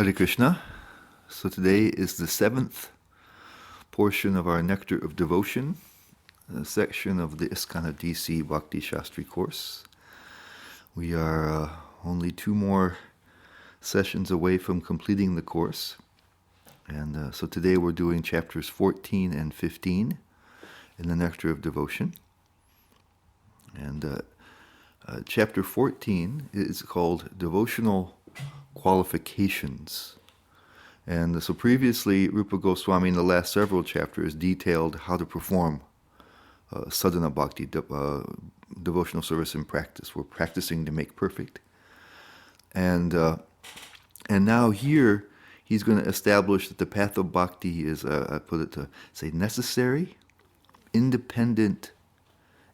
Hare Krishna. So today is the seventh portion of our Nectar of Devotion, a section of the ISKCON DC Bhakti Shastri course. We are only two more sessions away from completing the course. And so today we're doing chapters 14 and 15 in the Nectar of Devotion. And chapter 14 is called Devotional Qualifications. And so previously, Rupa Goswami in the last several chapters detailed how to perform sadhana bhakti, devotional service in practice. We're practicing to make perfect. And now here, he's going to establish that the path of bhakti is, I put it to say, necessary, independent,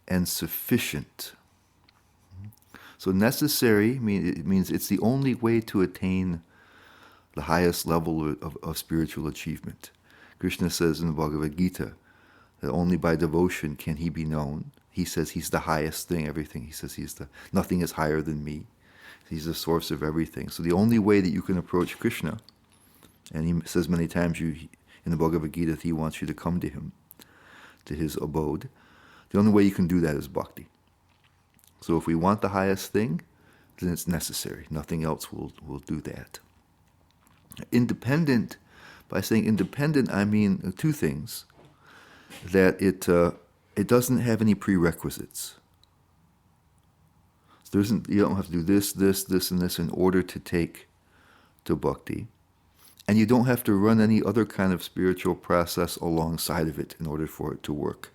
and sufficient. So necessary means it's the only way to attain the highest level of spiritual achievement. Krishna says in the Bhagavad Gita that only by devotion can he be known. He says he's the highest thing, everything. He says nothing is higher than me. He's the source of everything. So the only way that you can approach Krishna, and he says many times in the Bhagavad Gita that he wants you to come to him, to his abode. The only way you can do that is bhakti. So if we want the highest thing, then it's necessary. Nothing else will do that. Independent, by saying independent, I mean two things. That it doesn't have any prerequisites. So you don't have to do this, and this in order to take to bhakti. And you don't have to run any other kind of spiritual process alongside of it in order for it to work.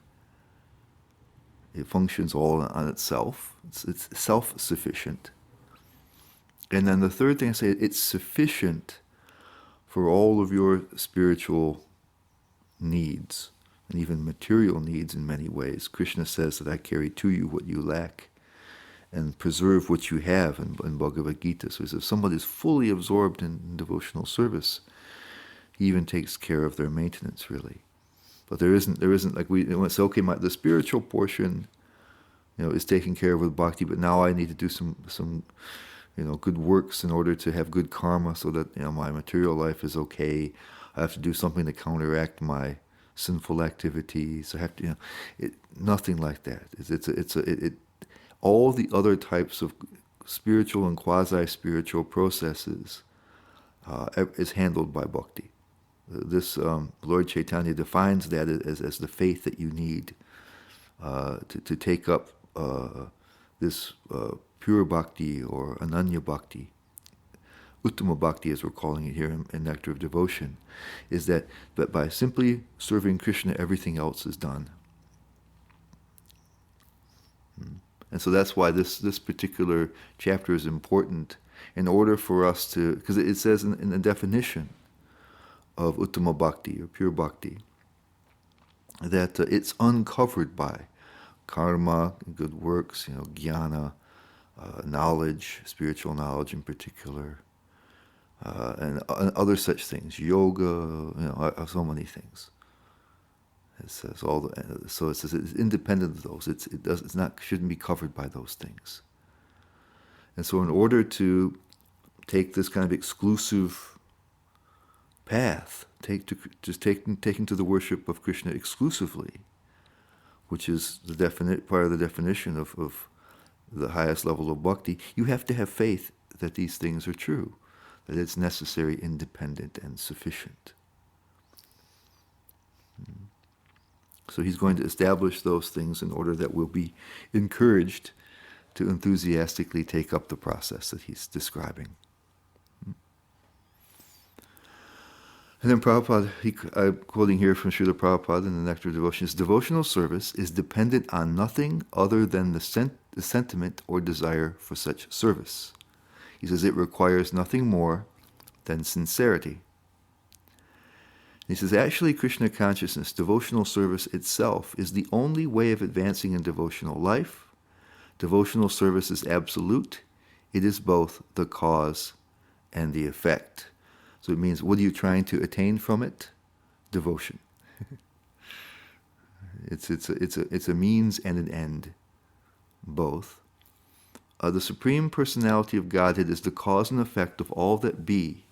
It functions all on itself. It's self-sufficient. And then the third thing I say, it's sufficient for all of your spiritual needs, and even material needs in many ways. Krishna says that I carry to you what you lack, and preserve what you have in Bhagavad Gita. So he says if somebody is fully absorbed in devotional service, he even takes care of their maintenance, really. But there isn't like we say, okay, the spiritual portion, is taken care of with bhakti, but now I need to do some good works in order to have good karma, so that my material life is okay. I have to do something to counteract my sinful activities. I have to, nothing like that. All the other types of spiritual and quasi-spiritual processes is handled by bhakti. This Lord Chaitanya defines that as the faith that you need to take up this pure bhakti or ananya bhakti, uttama bhakti as we're calling it here in Nectar of Devotion, is that by simply serving Krishna, everything else is done. And so that's why this particular chapter is important, in order for us to, because it says in the definition of uttama bhakti or pure bhakti that it's uncovered by karma, good works, jnana, knowledge, spiritual knowledge in particular, and other such things, yoga, so many things. It says so it says it's independent of those. Shouldn't be covered by those things. And so in order to take this kind of exclusive path, taken to the worship of Krishna exclusively, which is part of the definition of the highest level of bhakti, you have to have faith that these things are true, that it's necessary, independent, and sufficient. So he's going to establish those things in order that we'll be encouraged to enthusiastically take up the process that he's describing. And then Prabhupada, I'm quoting here from Srila Prabhupada in the Nectar of Devotion, devotional service is dependent on nothing other than the sentiment or desire for such service. He says it requires nothing more than sincerity. He says, actually, Krishna consciousness, devotional service itself, is the only way of advancing in devotional life. Devotional service is absolute. It is both the cause and the effect. So it means, what are you trying to attain from it? Devotion. It's a means and an end, both. The Supreme Personality of Godhead is the cause and effect of all that be,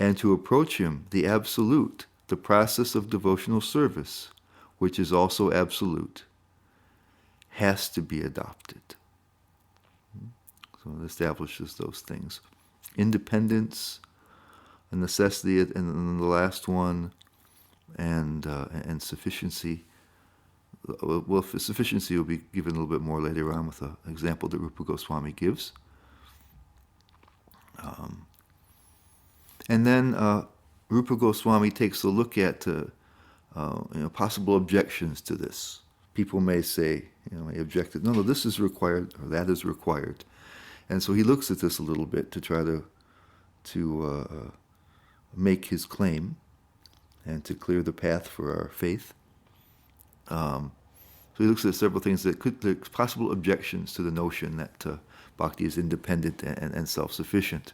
and to approach him, the absolute, the process of devotional service, which is also absolute, has to be adopted. So it establishes those things. Independence, a necessity, and then the last one, and sufficiency. Well, sufficiency will be given a little bit more later on with an example that Rupa Goswami gives. And then Rupa Goswami takes a look at possible objections to this. People may say, he objected, no, this is required, or that is required. And so he looks at this a little bit to try to make his claim and to clear the path for our faith. So he looks at several things that there's possible objections to the notion that bhakti is independent and self-sufficient.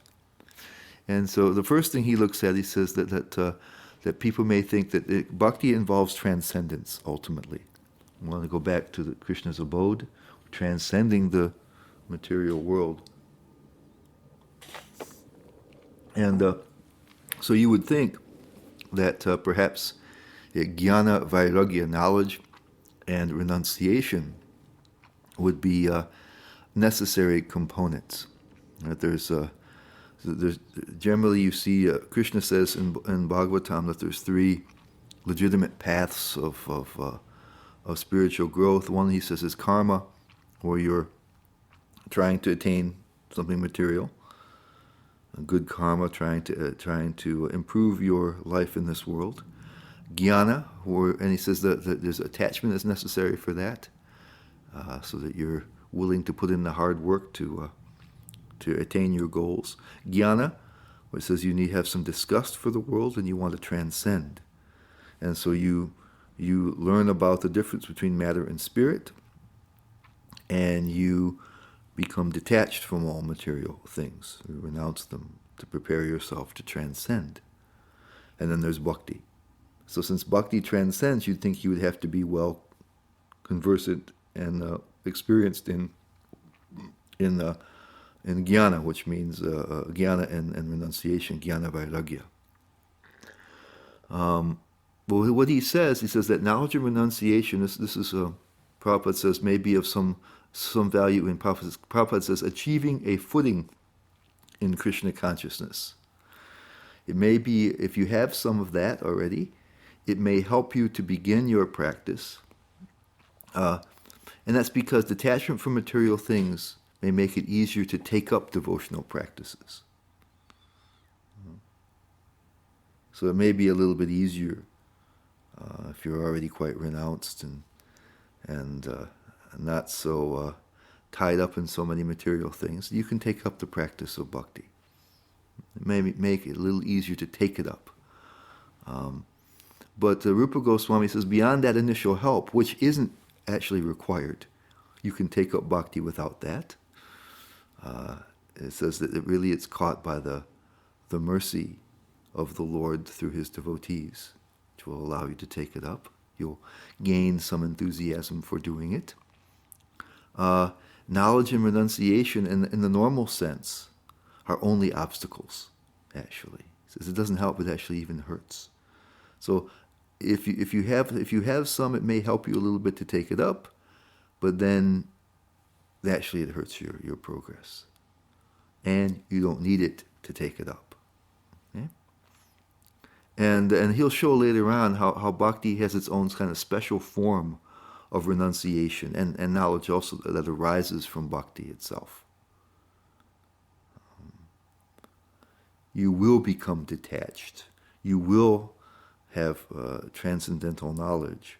And so the first thing he looks at, he says that people may think that bhakti involves transcendence ultimately. We want to go back to Krishna's abode, transcending the material world. And so you would think that perhaps jnana, vairagya, knowledge, and renunciation would be necessary components. That there's generally you see Krishna says in Bhagavatam that there's three legitimate paths of spiritual growth. One, he says, is karma, where you're trying to attain something material, a good karma, trying to improve your life in this world. Jnana, and he says that there's attachment that's necessary for that, so that you're willing to put in the hard work to attain your goals. Jnana, where it says you need to have some disgust for the world and you want to transcend. And so you learn about the difference between matter and spirit, and you become detached from all material things. You renounce them to prepare yourself to transcend. And then there's bhakti. So since bhakti transcends, you'd think you would have to be well conversant and experienced in jnana, which means jnana and renunciation, jnana vairagya. But what he says that knowledge and renunciation, this is Prabhupada says, may be of some value in Prabhupada. Prabhupada says, achieving a footing in Krishna consciousness. It may be, if you have some of that already, it may help you to begin your practice. And that's because detachment from material things may make it easier to take up devotional practices. So it may be a little bit easier if you're already quite renounced and not so tied up in so many material things. You can take up the practice of bhakti. It may make it a little easier to take it up. But Rupa Goswami says beyond that initial help, which isn't actually required, you can take up bhakti without that. It says that it's caught by the mercy of the Lord through his devotees, which will allow you to take it up. You'll gain some enthusiasm for doing it. Knowledge and renunciation in the normal sense are only obstacles, actually. It says it doesn't help, it actually even hurts. So if you have some, it may help you a little bit to take it up, but then actually it hurts your progress. And you don't need it to take it up. Okay? And he'll show later on how bhakti has its own kind of special form of renunciation and knowledge also that arises from bhakti itself. You will become detached. You will have transcendental knowledge.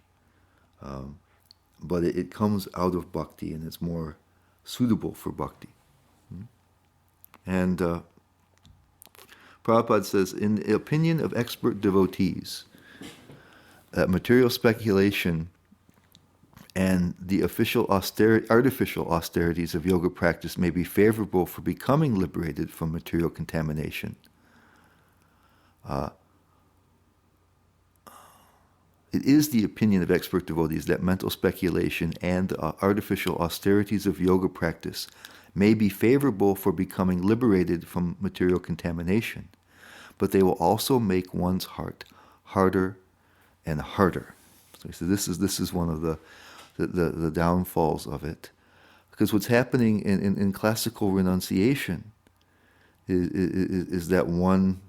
But it comes out of bhakti and it's more suitable for bhakti. And Prabhupada says, in the opinion of expert devotees, that material speculation and the artificial austerities of yoga practice may be favorable for becoming liberated from material contamination. It is the opinion of expert devotees that mental speculation and artificial austerities of yoga practice may be favorable for becoming liberated from material contamination. but they will also make one's heart harder and harder. So he said this is one of the downfalls of it. Because what's happening in classical renunciation is that one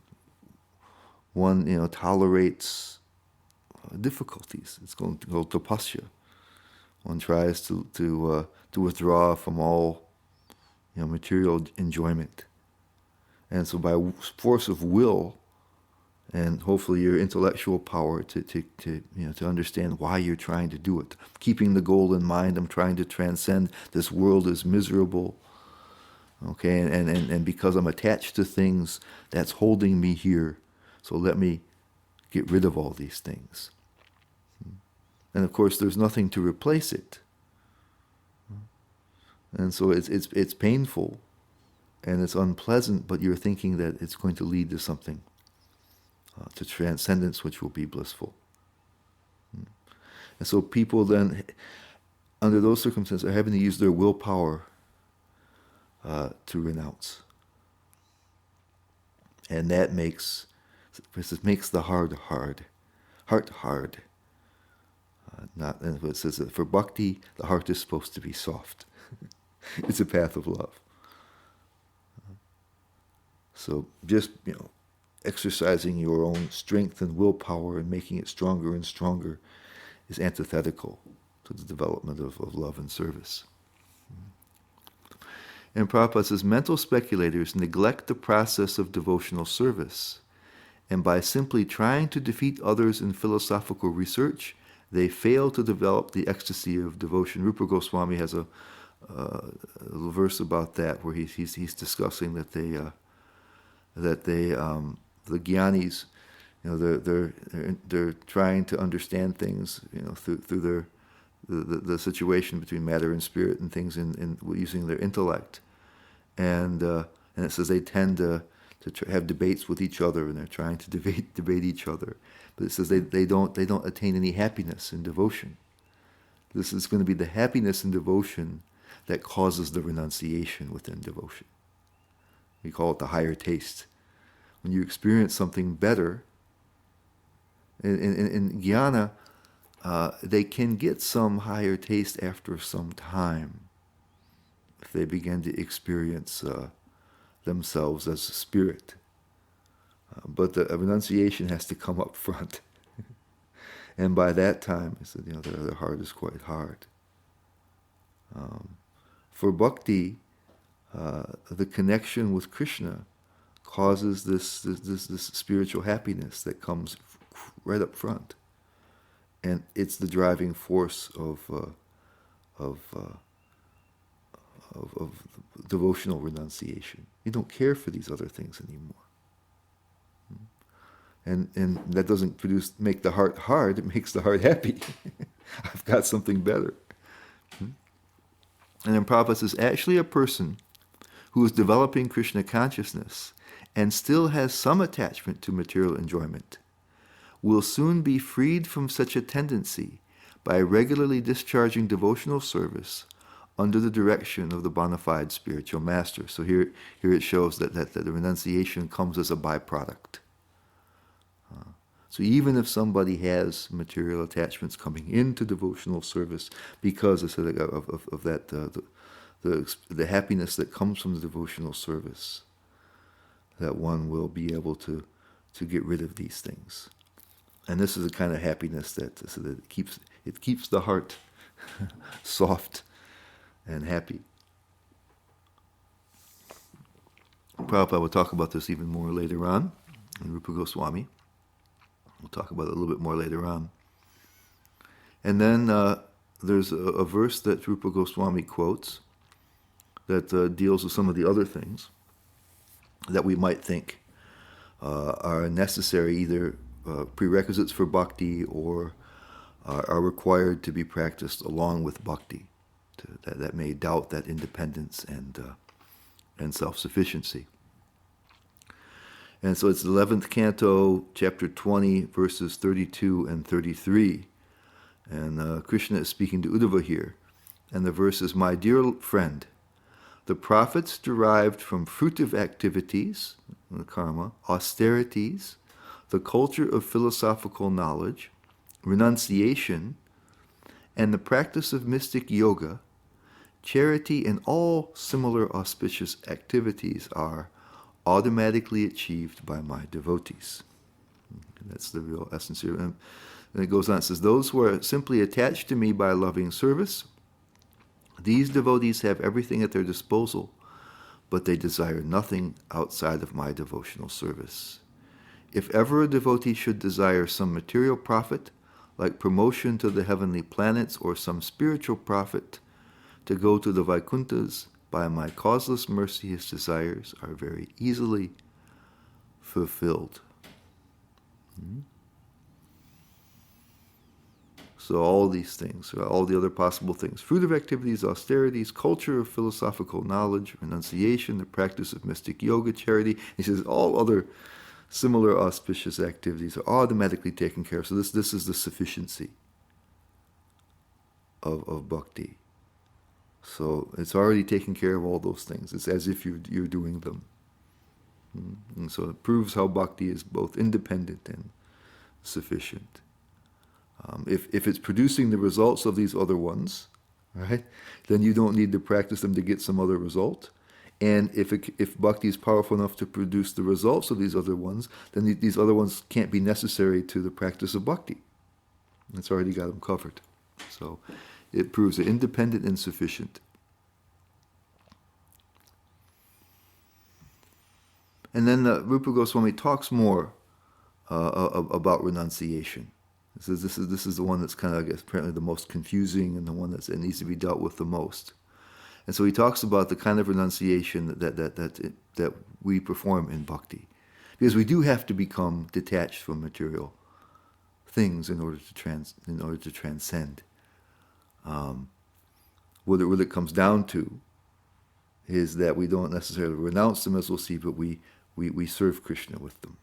tolerates difficulties. It's going to go tapasya. One tries to withdraw from all material enjoyment, and so by force of will, and hopefully your intellectual power to understand why you're trying to do it, keeping the goal in mind. I'm trying to transcend. This world is miserable. Okay, and because I'm attached to things, that's holding me here. So let me get rid of all these things. And of course, there's nothing to replace it. And so it's painful, and it's unpleasant, but you're thinking that it's going to lead to something, to transcendence, which will be blissful. And so people then, under those circumstances, are having to use their willpower to renounce. And that makes the heart hard. And it says that for bhakti, the heart is supposed to be soft. It's a path of love. So just exercising your own strength and willpower and making it stronger and stronger is antithetical to the development of love and service. And Prabhupada says, mental speculators neglect the process of devotional service, and by simply trying to defeat others in philosophical research, they fail to develop the ecstasy of devotion. Rupa Goswami has a little verse about that, where he's discussing that the Gyanis, they're trying to understand things, through the situation between matter and spirit and things in using their intellect, and it says they tend to have debates with each other, and they're trying to debate each other, but it says they don't attain any happiness in devotion. This is going to be the happiness in devotion that causes the renunciation within devotion. We call it the higher taste. When you experience something better, in jnana, they can get some higher taste after some time, if they begin to experience themselves as a spirit. But the renunciation has to come up front. And by that time, their heart is quite hard. For bhakti, the connection with Krishna causes this spiritual happiness that comes right up front, and it's the driving force of devotional renunciation. You don't care for these other things anymore, and that doesn't make the heart hard. It makes the heart happy. I've got something better. And then Prabhupada says, actually a person who is developing Krishna consciousness and still has some attachment to material enjoyment will soon be freed from such a tendency by regularly discharging devotional service under the direction of the bona fide spiritual master. So here it shows that the renunciation comes as a byproduct. So even if somebody has material attachments coming into devotional service, because of that the happiness that comes from the devotional service, that one will be able to get rid of these things. And this is the kind of happiness that it keeps the heart soft and happy. Prabhupada will talk about this even more later on in Rupa Goswami. We'll talk about it a little bit more later on. And then there's a verse that Rupa Goswami quotes that deals with some of the other things that we might think are necessary, either prerequisites for bhakti or are required to be practiced along with bhakti, that may doubt that independence and self-sufficiency. And so it's the 11th canto, chapter 20, verses 32 and 33. And Krishna is speaking to Uddhava here. And the verse is, "My dear friend, the profits derived from fruitive activities, the karma, austerities, the culture of philosophical knowledge, renunciation, and the practice of mystic yoga, charity, and all similar auspicious activities are automatically achieved by my devotees. And that's the real essence here. And it goes on, it says, those who are simply attached to me by loving service, these devotees have everything at their disposal, but they desire nothing outside of my devotional service. If ever a devotee should desire some material profit, like promotion to the heavenly planets or some spiritual profit, to go to the Vaikunthas, by my causeless mercy his desires are very easily fulfilled. So all these things, all the other possible things, fruitive activities, austerities, culture of philosophical knowledge, renunciation, the practice of mystic yoga, charity. He says all other similar auspicious activities are automatically taken care of. So this is the sufficiency of bhakti. So it's already taking care of all those things. It's as if you're doing them. And so it proves how bhakti is both independent and sufficient. If it's producing the results of these other ones, right, then you don't need to practice them to get some other result. And if bhakti is powerful enough to produce the results of these other ones, then these other ones can't be necessary to the practice of bhakti. It's already got them covered. So it proves it independent and sufficient. And then Rupa Goswami talks more about renunciation. He says this is the one that's kind of, I guess, apparently the most confusing and the one that needs to be dealt with the most. And so he talks about the kind of renunciation that we perform in bhakti, because we do have to become detached from material things in order to transcend. What it comes down to is that we don't necessarily renounce them, as we'll see, but we serve Krishna with them.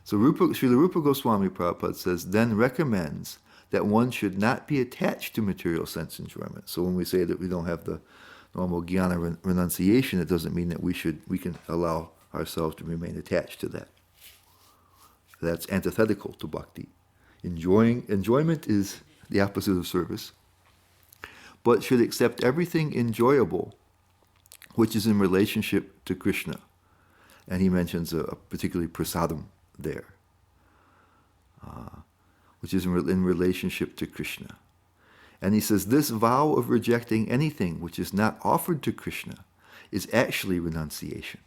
So Srila Rupa Goswami Prabhupada says, then recommends that one should not be attached to material sense enjoyment. So when we say that we don't have the normal jnana renunciation, it doesn't mean that we can allow ourselves to remain attached to that. That's antithetical to bhakti. Enjoyment is the opposite of service, but should accept everything enjoyable which is in relationship to Krishna. And he mentions a particularly prasadam there, which is in relationship to Krishna. And he says this vow of rejecting anything which is not offered to Krishna is actually renunciation.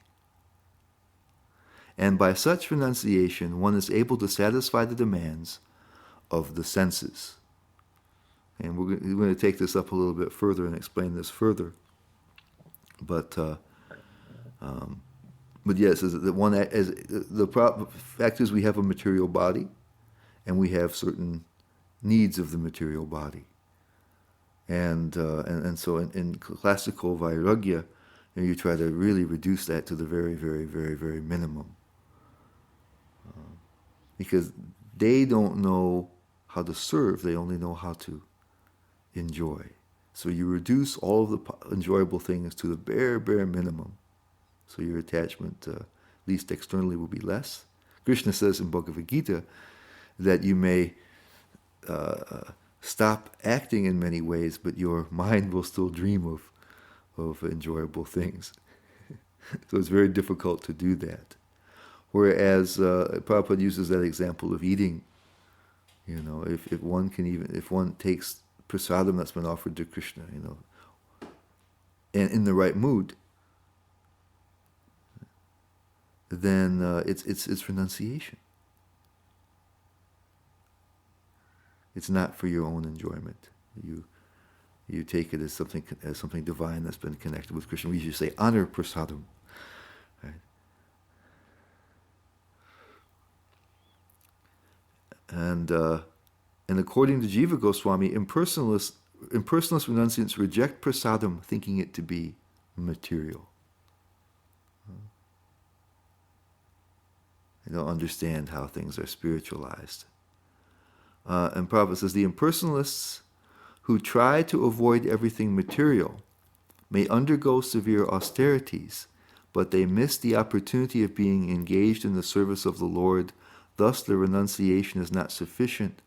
And by such renunciation, one is able to satisfy the demands of the senses. And we're going to take this up a little bit further and explain this further. But yes, the fact is we have a material body, and we have certain needs of the material body. And so in classical vairagya, you try to really reduce that to the very, very, very, very minimum. Because they don't know how to serve, they only know how to enjoy. So you reduce all of the enjoyable things to the bare, bare minimum. So your attachment, at least externally, will be less. Krishna says in Bhagavad Gita that you may stop acting in many ways, but your mind will still dream of enjoyable things. So it's very difficult to do that. Whereas Prabhupada uses that example of eating. You know, if one takes prasadam that's been offered to Krishna, and in the right mood, then it's renunciation. It's not for your own enjoyment. You take it as something divine that's been connected with Krishna. We usually say honor prasadam, right? And according to Jiva Goswami, impersonalist renunciants reject prasadam, thinking it to be material. They don't understand how things are spiritualized. And Prabhupada says the impersonalists who try to avoid everything material may undergo severe austerities, but they miss the opportunity of being engaged in the service of the Lord. Thus, the renunciation is not sufficient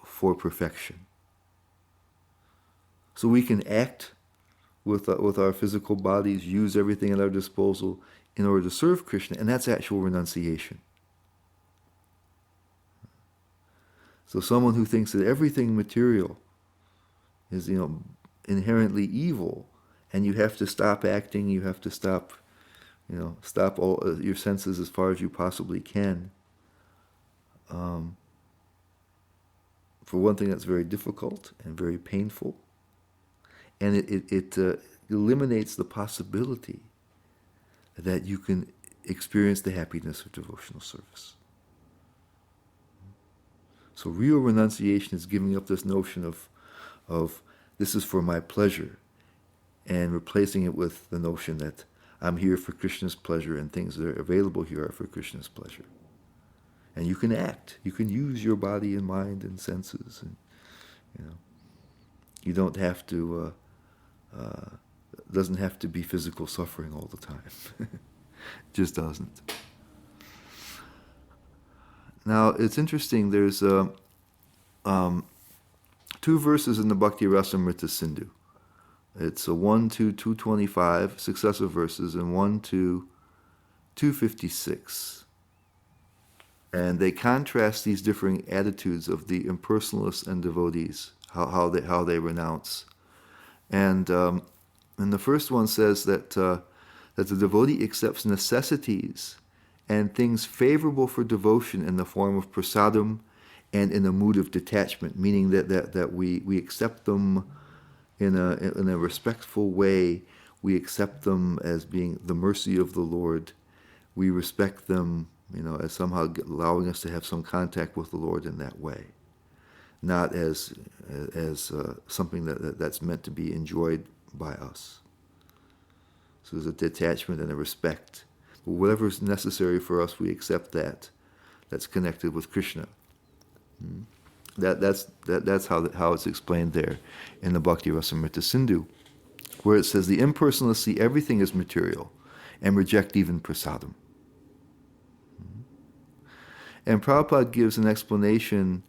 for perfection. So we can act with our physical bodies, use everything at our disposal in order to serve Krishna, and that's actual renunciation. So someone who thinks that everything material is, inherently evil, and you have to stop acting, you have to stop all your senses as far as you possibly can. For one thing, that's very difficult and very painful, and it eliminates the possibility that you can experience the happiness of devotional service. So real renunciation is giving up this notion of this is for my pleasure, and replacing it with the notion that I'm here for Krishna's pleasure, and things that are available here are for Krishna's pleasure. And you can act. You can use your body and mind and senses. And, you don't have to, doesn't have to be physical suffering all the time. It just doesn't. Now, it's interesting, there's 2 verses in the Bhakti Rasamrita Sindhu. It's 1 to 225, successive verses, and 1 to 256. And they contrast these differing attitudes of the impersonalists and devotees, how they renounce. And the first one says that the devotee accepts necessities and things favorable for devotion in the form of prasadam and in a mood of detachment, meaning that we accept them in a respectful way. We accept them as being the mercy of the Lord. We respect them, as somehow allowing us to have some contact with the Lord in that way, not as something that's meant to be enjoyed by us. So there's a detachment and a respect. But whatever is necessary for us, we accept that. That's connected with Krishna. That's how it's explained there in the Bhakti Rasamrita Sindhu, where it says the impersonalists see everything as material and reject even prasadam. And Prabhupada gives an explanation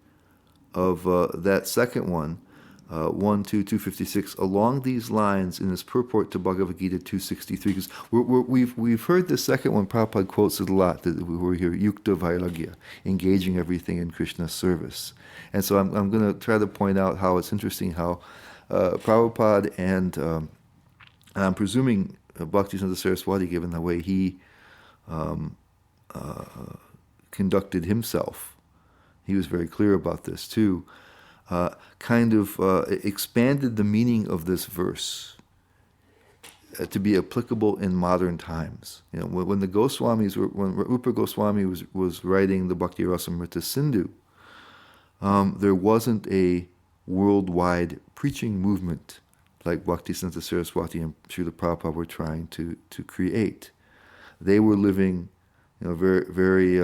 of that second one, 1 to 256, along these lines in his purport to Bhagavad Gita 263. Because we've heard the second one, Prabhupada quotes it a lot, that we hear yukta vairagya, engaging everything in Krishna's service. And so I'm going to try to point out how it's interesting how Prabhupada and I'm presuming Bhaktisiddhanta Saraswati, given the way he conducted himself, he was very clear about this too, expanded the meaning of this verse to be applicable in modern times. When the Goswamis when Rupa Goswami was writing the Bhakti Rasamrita Sindhu, there wasn't a worldwide preaching movement like Bhaktisiddhanta Saraswati and Srila Prabhupada were trying to create. They were living, very, very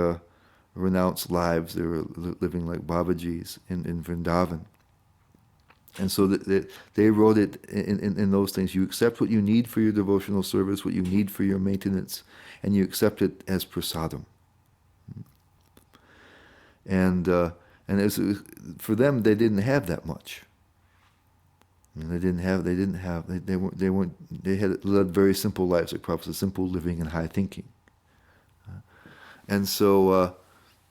renounced lives. They were living like Babajis in Vrindavan. And so they wrote it in those things. You accept what you need for your devotional service, what you need for your maintenance, and you accept it as prasadam. And for them, they didn't have that much. They had led very simple lives, like Prabhupada said, simple living and high thinking. And so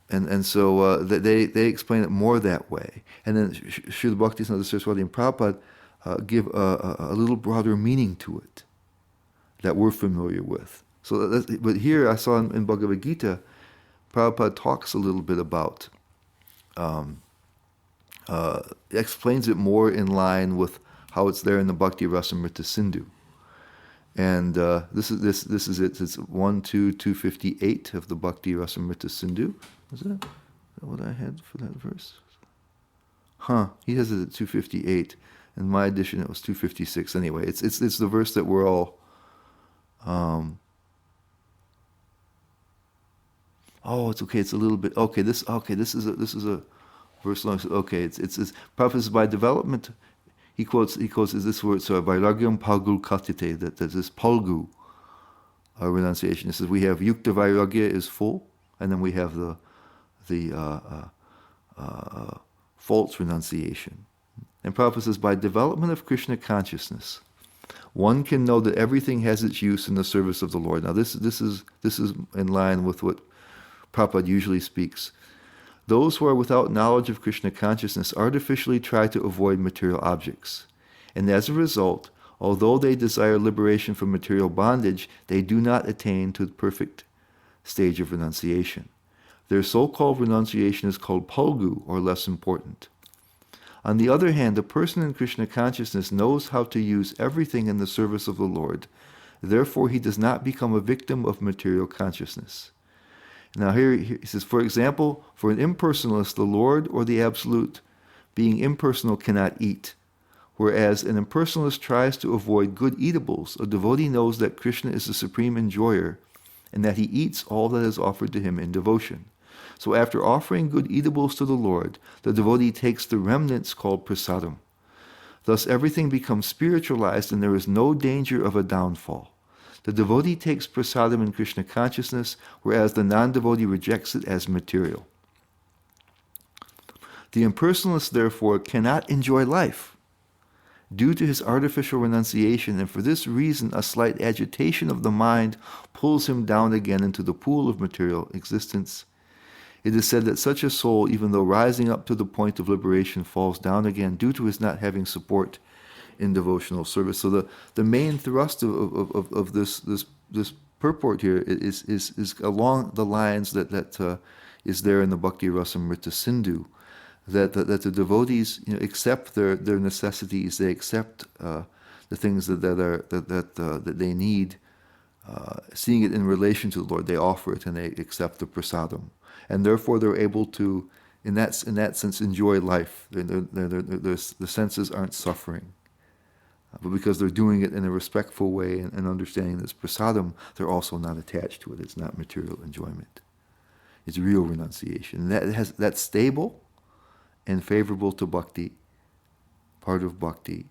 they explain it more that way. And then Srila Bhaktisiddhanta Saraswati and Prabhupada give a little broader meaning to it that we're familiar with. So, but here I saw in Bhagavad Gita, Prabhupada talks a little bit about, explains it more in line with how it's there in the Bhakti Rasamrita Sindhu. And this is it. It's 1 to 258 of the Bhakti Rasamrita Sindhu. Is that what I had for that verse? He has it at 258. In my edition, it was 256. Anyway, it's the verse that we're all. It's okay. It's a little bit okay. This is a verse long. Okay, it's Prabhupada says, by development, he quotes this word, so vairagyam palgu katite, that there's this palgu renunciation. It says we have yukta vairagya is full, and then we have the false renunciation. And Prabhupada says, by development of Krishna consciousness, one can know that everything has its use in the service of the Lord. Now this is in line with what Prabhupada usually speaks. Those who are without knowledge of Krishna consciousness artificially try to avoid material objects. And as a result, although they desire liberation from material bondage, they do not attain to the perfect stage of renunciation. Their so-called renunciation is called palgu, or less important. On the other hand, the person in Krishna consciousness knows how to use everything in the service of the Lord. Therefore, he does not become a victim of material consciousness. Now here he says, for example, for an impersonalist, the Lord or the Absolute, being impersonal, cannot eat. Whereas an impersonalist tries to avoid good eatables, a devotee knows that Krishna is the supreme enjoyer and that he eats all that is offered to him in devotion. So after offering good eatables to the Lord, the devotee takes the remnants called prasadam. Thus everything becomes spiritualized and there is no danger of a downfall. The devotee takes prasadam in Krishna consciousness, whereas the non-devotee rejects it as material. The impersonalist, therefore, cannot enjoy life due to his artificial renunciation, and for this reason a slight agitation of the mind pulls him down again into the pool of material existence. It is said that such a soul, even though rising up to the point of liberation, falls down again due to his not having support in devotional service. So the main thrust of this purport here is along the lines that is there in the Bhakti Rasamrita Sindhu, that the devotees accept their necessities, they accept the things that they need, seeing it in relation to the Lord, they offer it and they accept the prasadam. And therefore they're able to, in that sense, enjoy life. The senses aren't suffering. But because they're doing it in a respectful way and understanding this prasadam, they're also not attached to it. It's not material enjoyment. It's real renunciation. And that's stable and favorable to bhakti, part of bhakti.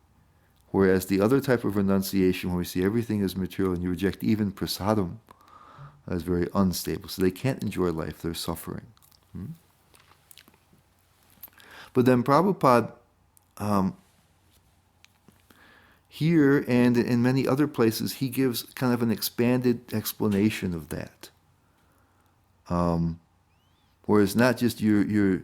Whereas the other type of renunciation, where we see everything as material and you reject even prasadam, is very unstable. So they can't enjoy life, they're suffering. But then Prabhupada, here and in many other places, he gives kind of an expanded explanation of that. Whereas not just your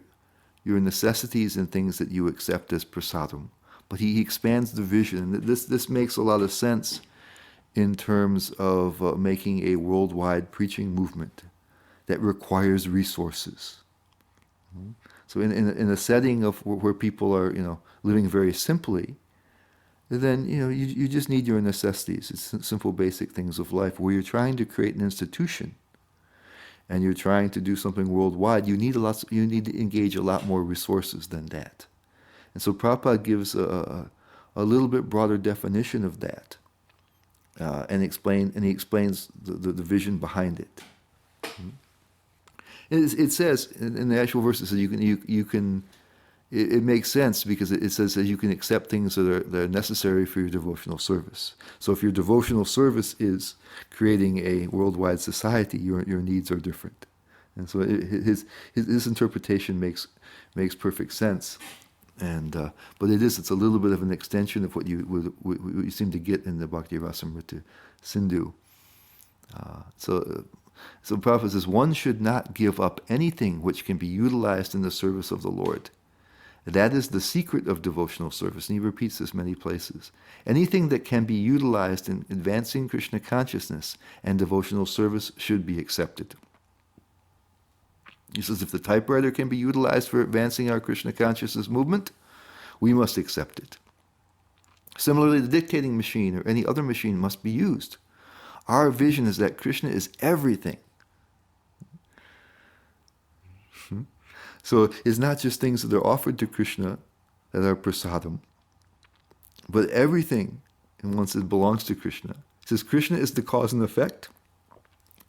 necessities and things that you accept as prasadam, but he expands the vision. This makes a lot of sense in terms of making a worldwide preaching movement that requires resources. So in a setting of where people are living very simply, then you just need your necessities. It's simple, basic things of life. Where you're trying to create an institution and you're trying to do something worldwide, you need to engage a lot more resources than that. And so Prabhupada gives a little bit broader definition of that, and he explains the vision behind it. It says in the actual verse, it says you can. It makes sense because it says that you can accept things that are necessary for your devotional service. So if your devotional service is creating a worldwide society, your needs are different. And so his interpretation makes perfect sense. And but it's a little bit of an extension of what you seem to get in the Bhakti Rasamrita Sindhu. So Prabhupada says, one should not give up anything which can be utilized in the service of the Lord. That is the secret of devotional service, and he repeats this many places. Anything that can be utilized in advancing Krishna consciousness and devotional service should be accepted. He says if the typewriter can be utilized for advancing our Krishna consciousness movement, we must accept it. Similarly, the dictating machine or any other machine must be used. Our vision is that Krishna is everything. So it's not just things that are offered to Krishna that are prasadam, but everything, and once it belongs to Krishna. It says Krishna is the cause and effect,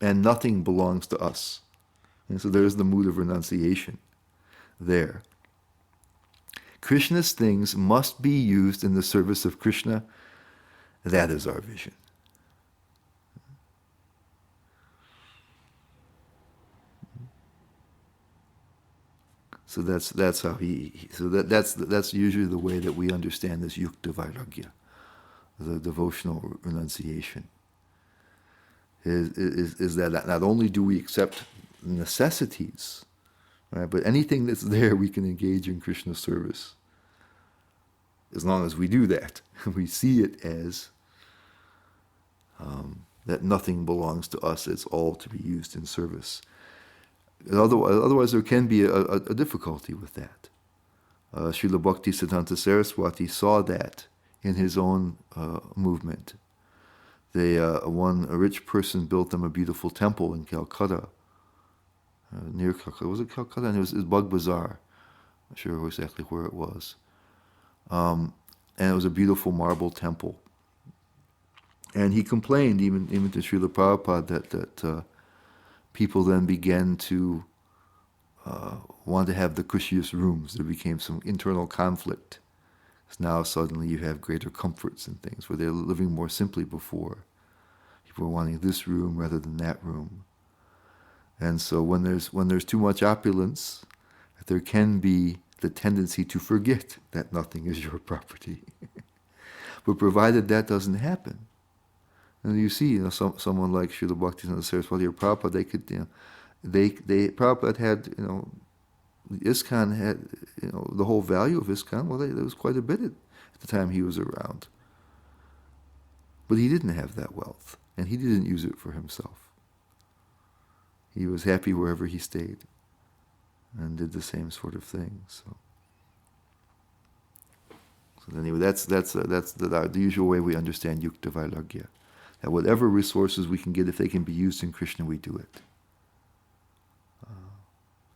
and nothing belongs to us. And so there's the mood of renunciation there. Krishna's things must be used in the service of Krishna. That is our vision. So that's how that's usually the way that we understand this yukta vairagya, the devotional renunciation. Is that not only do we accept necessities, right, but anything that's there we can engage in Krishna's service. As long as we do that, we see it as that nothing belongs to us; it's all to be used in service. Otherwise, there can be a difficulty with that. Srila Bhaktisiddhanta Saraswati saw that in his own movement. A rich person built them a beautiful temple in Calcutta, near Calcutta. Was it Calcutta? And it was Bug Bazaar. I'm not sure exactly where it was. And it was a beautiful marble temple. And he complained, even to Srila Prabhupada, that people then began to want to have the cushiest rooms. There became some internal conflict. Because now suddenly you have greater comforts and things, where they're living more simply before. People are wanting this room rather than that room. And so when there's too much opulence, there can be the tendency to forget that nothing is your property. But provided that doesn't happen, and you see, someone like Srila Bhaktisiddhanta Saraswati or Prabhupada, they could, Prabhupada had, ISKCON had, the whole value of ISKCON. Well, there was quite a bit at the time he was around, but he didn't have that wealth, and he didn't use it for himself. He was happy wherever he stayed, and did the same sort of thing. So anyway, that's the usual way we understand yukta vairagya. That whatever resources we can get, if they can be used in Krishna, we do it.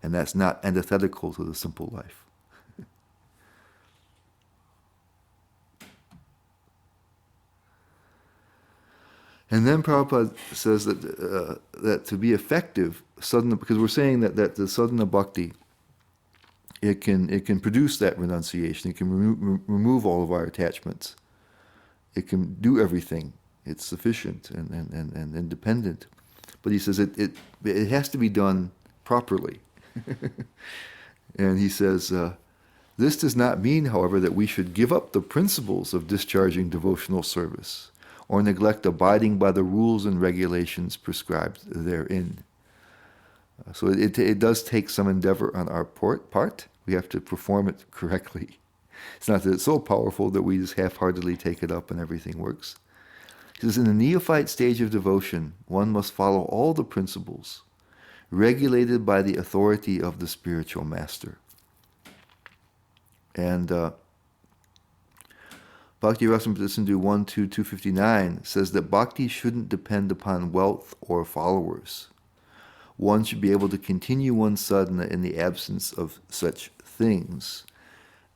And that's not antithetical to the simple life. And then Prabhupada says that to be effective, sadhana, because we're saying that the sadhana bhakti, it can produce that renunciation. It can remove all of our attachments. It can do everything. It's sufficient and independent. But he says it has to be done properly. And he says, this does not mean, however, that we should give up the principles of discharging devotional service or neglect abiding by the rules and regulations prescribed therein. So it does take some endeavor on our part. We have to perform it correctly. It's not that it's so powerful that we just half-heartedly take it up and everything works. He says, in the neophyte stage of devotion, one must follow all the principles regulated by the authority of the spiritual master. And Bhakti Rasamrita Sindhu 1.2.259 says that bhakti shouldn't depend upon wealth or followers. One should be able to continue one's sadhana in the absence of such things.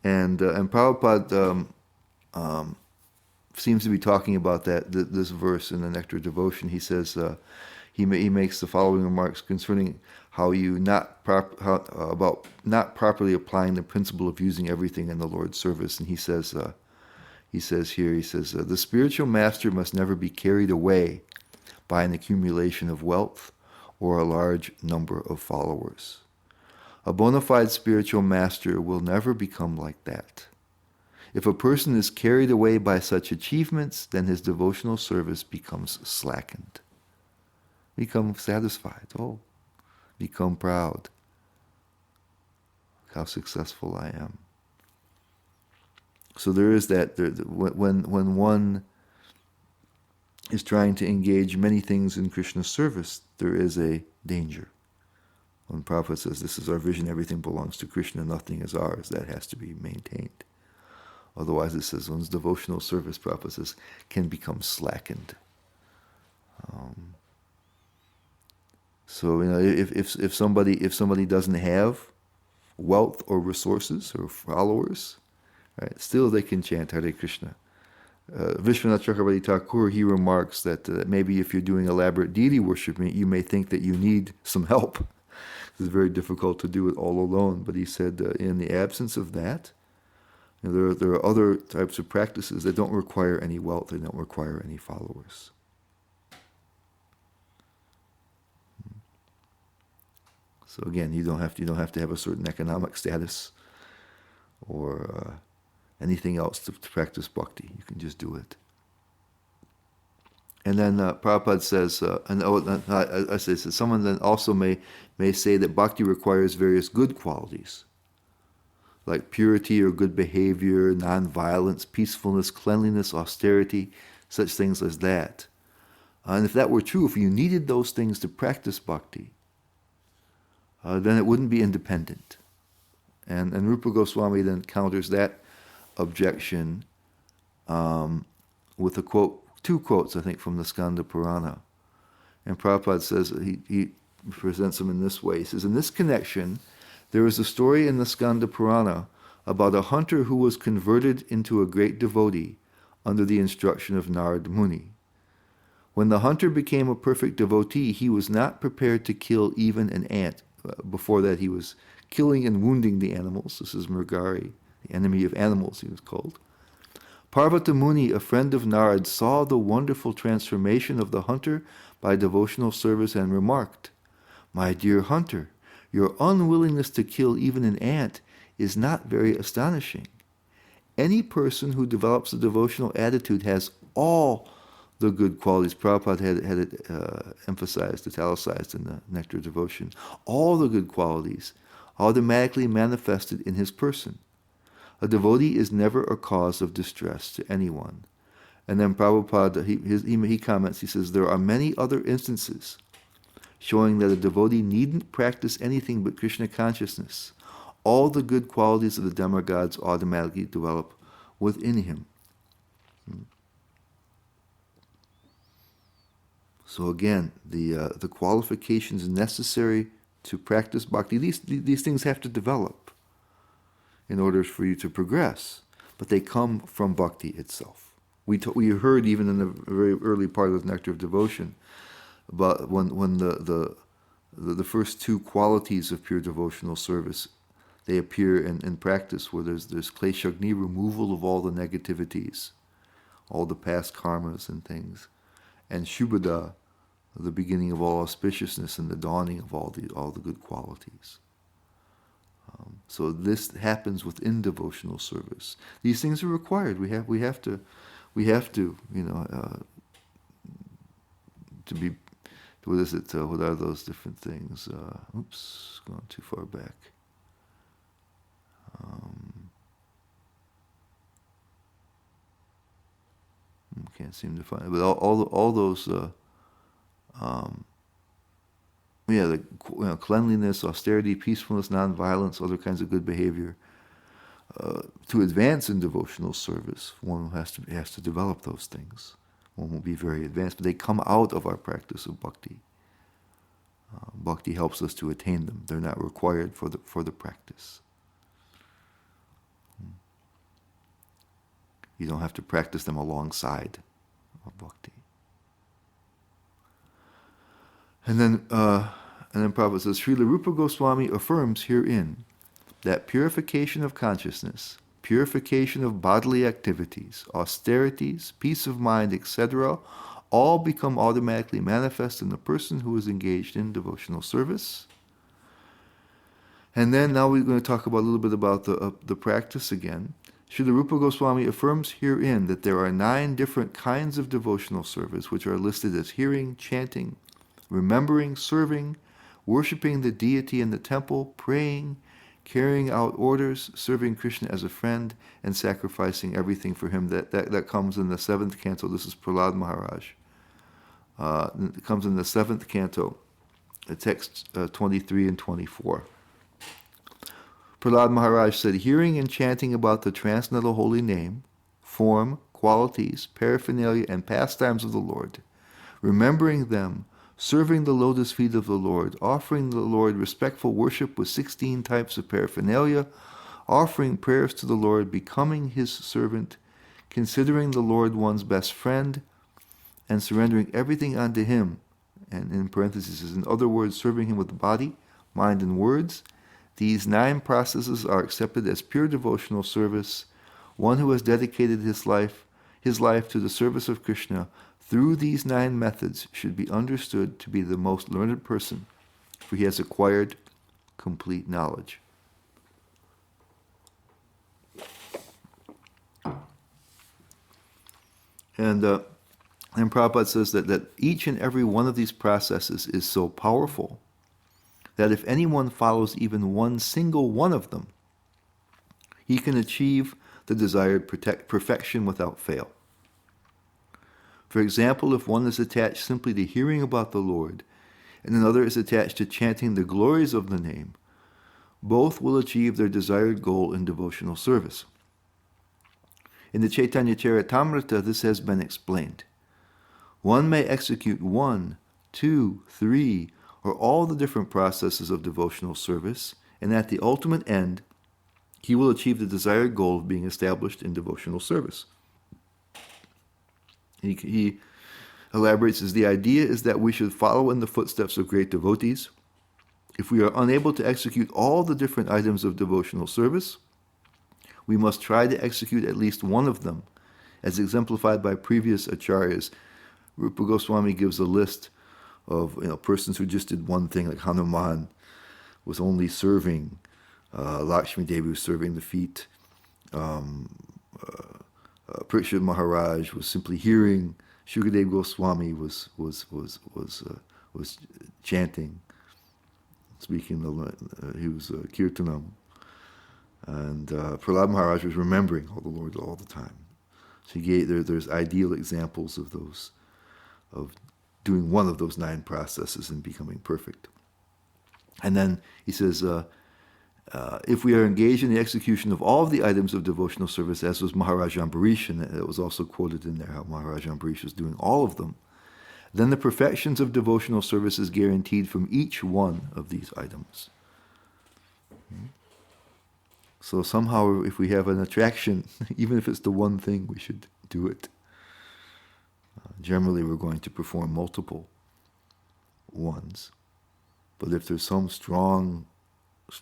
And Prabhupada seems to be talking about this verse in the Nectar Devotion. He says, he makes the following remarks concerning how about not properly applying the principle of using everything in the Lord's service. And he says, the spiritual master must never be carried away by an accumulation of wealth or a large number of followers. A bona fide spiritual master will never become like that. If a person is carried away by such achievements, then his devotional service becomes slackened. Become satisfied. Become proud. How successful I am. So there is that. When one is trying to engage many things in Krishna's service, there is a danger. When Prabhupada says, this is our vision, everything belongs to Krishna, nothing is ours, that has to be maintained. Otherwise, it says, one's devotional service, Prabhupada says, can become slackened. So, if somebody doesnne have wealth or resources or followers, right, still they can chant Hare Krishna. Vishwanath Chakravarti Thakur, he remarks that maybe if you're doing elaborate deity worship, you may think that you need some help. It's very difficult to do it all alone. But he said, in the absence of that, There are other types of practices that don't require any wealth, they don't require any followers. So again, you don't have to have a certain economic status or anything else to practice bhakti. You can just do it. And then Prabhupada says, I say, so someone then also may say that bhakti requires various good qualities, like purity or good behavior, non-violence, peacefulness, cleanliness, austerity, such things as that. And if that were true, if you needed those things to practice bhakti, then it wouldn't be independent. And Rupa Goswami then counters that objection with a quote, two quotes, I think, from the Skanda Purana. And Prabhupada says, he presents them in this way. He says, in this connection, there is a story in the Skanda Purana about a hunter who was converted into a great devotee under the instruction of Narad Muni. When the hunter became a perfect devotee, he was not prepared to kill even an ant. Before that, he was killing and wounding the animals. This is Mrigari, the enemy of animals, he was called. Parvata Muni, a friend of Narad, saw the wonderful transformation of the hunter by devotional service and remarked, "My dear hunter, your unwillingness to kill even an ant is not very astonishing. Any person who develops a devotional attitude has all the good qualities." Prabhupada had it emphasized, italicized in the Nectar Devotion. All the good qualities automatically manifested in his person. A devotee is never a cause of distress to anyone. And then Prabhupada, he comments, he says, there are many other instances showing that a devotee needn't practice anything but Krishna consciousness. All the good qualities of the demigods automatically develop within him. So again, the qualifications necessary to practice bhakti, these things have to develop in order for you to progress, but they come from bhakti itself. We heard even in the very early part of the Nectar of Devotion about when the first two qualities of pure devotional service, they appear in practice, where there's kleshagni, removal of all the negativities, all the past karmas and things, and shubhada, the beginning of all auspiciousness and the dawning of all the good qualities. So this happens within devotional service. These things are required. We have to, to be. What is it? What are those different things? Oops, going too far back. Can't seem to find it. But all those. Cleanliness, austerity, peacefulness, non-violence, other kinds of good behavior. To advance in devotional service, one has to develop those things. One will be very advanced, but they come out of our practice of bhakti. Bhakti helps us to attain them. They're not required for the practice. You don't have to practice them alongside of bhakti. And then Prabhupada says, Srila Rupa Goswami affirms herein that purification of consciousness, purification of bodily activities, austerities, peace of mind, etc., all become automatically manifest in the person who is engaged in devotional service. And then now we're going to talk a little bit about the practice again. Srila Rupa Goswami affirms herein that there are 9 different kinds of devotional service, which are listed as hearing, chanting, remembering, serving, worshipping the deity in the temple, praying, carrying out orders, serving Krishna as a friend, and sacrificing everything for him. That comes in the 7th canto. This is Prahlad Maharaj. It comes in the 7th canto, texts 23 and 24. Prahlad Maharaj said, hearing and chanting about the transcendental holy name, form, qualities, paraphernalia, and pastimes of the Lord, remembering them, serving the lotus feet of the Lord, offering the Lord respectful worship with 16 types of paraphernalia, offering prayers to the Lord, becoming his servant, considering the Lord one's best friend, and surrendering everything unto him, and in parentheses, in other words, serving him with body, mind, and words. These 9 processes are accepted as pure devotional service, one who has dedicated his life to the service of Krishna through these 9 methods should be understood to be the most learned person, for he has acquired complete knowledge. And Prabhupada says that each and every one of these processes is so powerful that if anyone follows even one single one of them, he can achieve the desired perfection without fail. For example, if one is attached simply to hearing about the Lord, and another is attached to chanting the glories of the name, both will achieve their desired goal in devotional service. In the Chaitanya Charitamrita, this has been explained. One may execute 1, 2, 3, or all the different processes of devotional service, and at the ultimate end, he will achieve the desired goal of being established in devotional service. He elaborates as the idea is that we should follow in the footsteps of great devotees. If we are unable to execute all the different items of devotional service, we must try to execute at least one of them, as exemplified by previous acharyas. Rupa Goswami gives a list of persons who just did one thing, like Hanuman was only serving, Lakshmi Devi was serving the feet, Parikshit Maharaj was simply hearing, Shukadev Goswami was chanting, speaking. He was kirtanam, and Prahlad Maharaj was remembering all the Lord all the time. So there's ideal examples of those, of doing one of those 9 processes and becoming perfect. And then he says, if we are engaged in the execution of all of the items of devotional service, as was Maharaj Ambarish, and it was also quoted in there how Maharaj Ambarish was doing all of them, then the perfections of devotional service is guaranteed from each one of these items. So somehow, if we have an attraction, even if it's the one thing, we should do it. Generally, we're going to perform multiple ones. But if there's some strong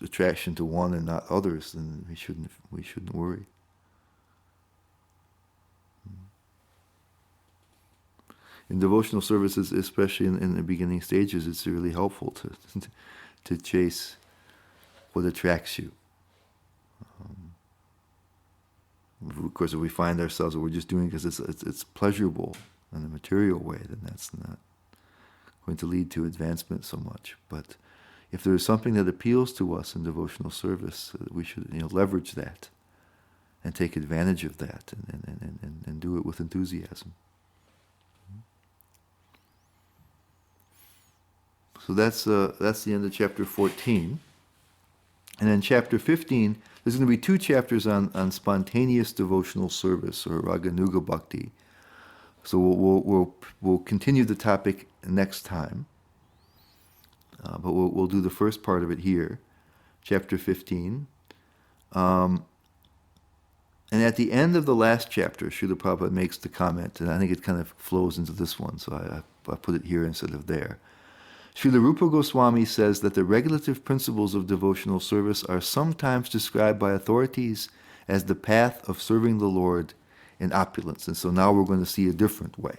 attraction to one and not others, then we shouldn't worry. In devotional services, especially in the beginning stages, it's really helpful to chase what attracts you. Of course, if we find ourselves that we're just doing it because it's pleasurable in a material way, then that's not going to lead to advancement so much. But if there is something that appeals to us in devotional service, we should leverage that and take advantage of that and do it with enthusiasm. So that's the end of chapter 14. And in chapter 15, there's going to be 2 chapters on spontaneous devotional service, or Raganuga Bhakti. So we'll continue the topic next time. But we'll do the first part of it here, chapter 15. And at the end of the last chapter, Srila Prabhupada makes the comment, and I think it kind of flows into this one, so I put it here instead of there. Srila Rupa Goswami says that the regulative principles of devotional service are sometimes described by authorities as the path of serving the Lord in opulence. And so now we're going to see a different way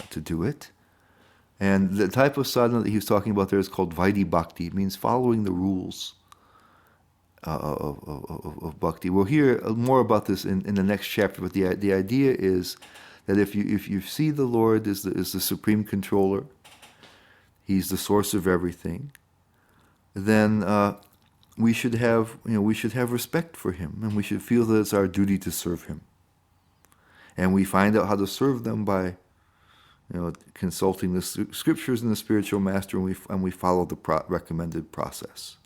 to do it. And the type of sadhana that he was talking about there is called Vaidhi Bhakti. It means following the rules of bhakti. We'll hear more about this in the next chapter, but the idea is that if you see the Lord as the supreme controller, He's the source of everything, then we should have respect for Him, and we should feel that it's our duty to serve Him. And we find out how to serve them by consulting the scriptures and the spiritual master, and we follow the recommended process.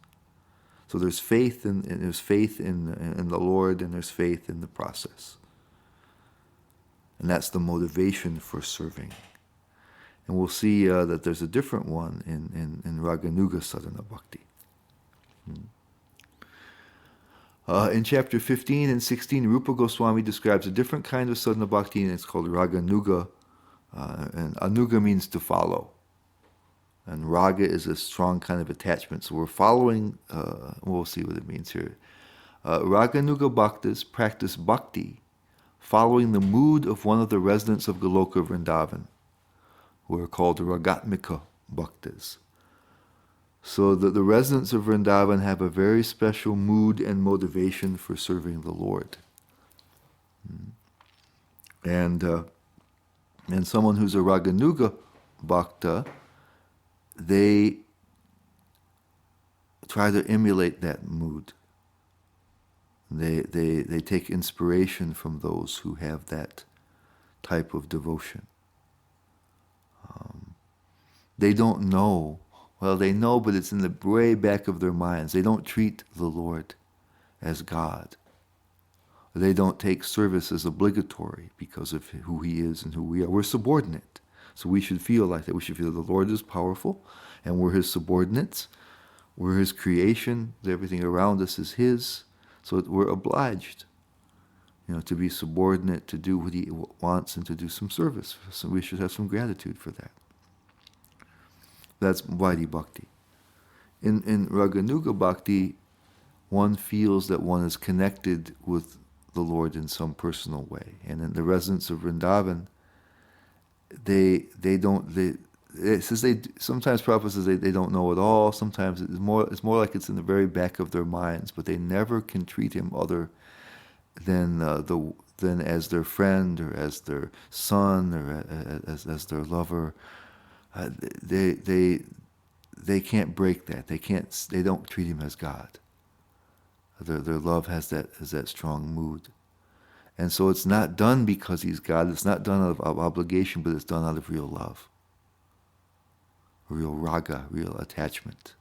So there's faith in the Lord, and there's faith in the process, and that's the motivation for serving. And we'll see that there's a different one in Raganuga Sadhana Bhakti. In chapter 15 and 16, Rupa Goswami describes a different kind of sadhana bhakti, and it's called Raganuga. And Anuga means to follow. And Raga is a strong kind of attachment. So we're following, we'll see what it means here. Raganuga Bhaktas practice bhakti following the mood of one of the residents of Goloka Vrindavan, who are called Ragatmika Bhaktas. So the residents of Vrindavan have a very special mood and motivation for serving the Lord. And someone who's a Raganuga Bhakta, they try to emulate that mood. They take inspiration from those who have that type of devotion. They don't know. Well, they know, but it's in the way back of their minds. They don't treat the Lord as God. They don't take service as obligatory because of who He is and who we are. We're subordinate. So we should feel like that. We should feel the Lord is powerful and we're His subordinates. We're His creation. Everything around us is His. So we're obliged, to be subordinate, to do what He wants and to do some service. So we should have some gratitude for that. That's Vaidhi Bhakti. In Raganuga Bhakti, one feels that one is connected with the Lord in some personal way. And in the residents of Vrindavan, sometimes Prabhupada says they don't know at all. Sometimes it's more like it's in the very back of their minds, but they never can treat Him other than as their friend or as their son or as their lover. They can't break that. They don't treat Him as God. Their love has that strong mood. And so it's not done because He's God. It's not done out of obligation, but it's done out of real love. Real raga, real attachment.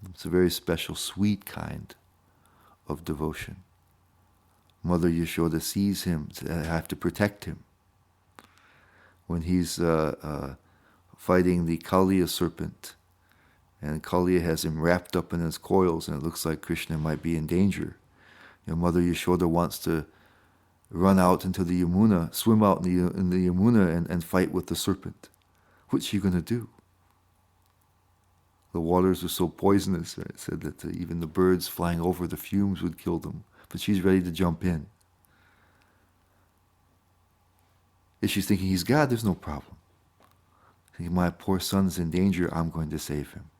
It's a very special, sweet kind of devotion. Mother Yashoda sees Him, I have to protect Him. When He's fighting the Kaliya serpent, and Kaliya has him wrapped up in his coils, and it looks like Krishna might be in danger. Mother Yashoda wants to run out into the Yamuna, swim out in the Yamuna and fight with the serpent. What's she going to do? The waters are so poisonous, it said that even the birds flying over the fumes would kill them. But she's ready to jump in. If she's thinking He's God, there's no problem. Thinking, my poor son's in danger, I'm going to save him.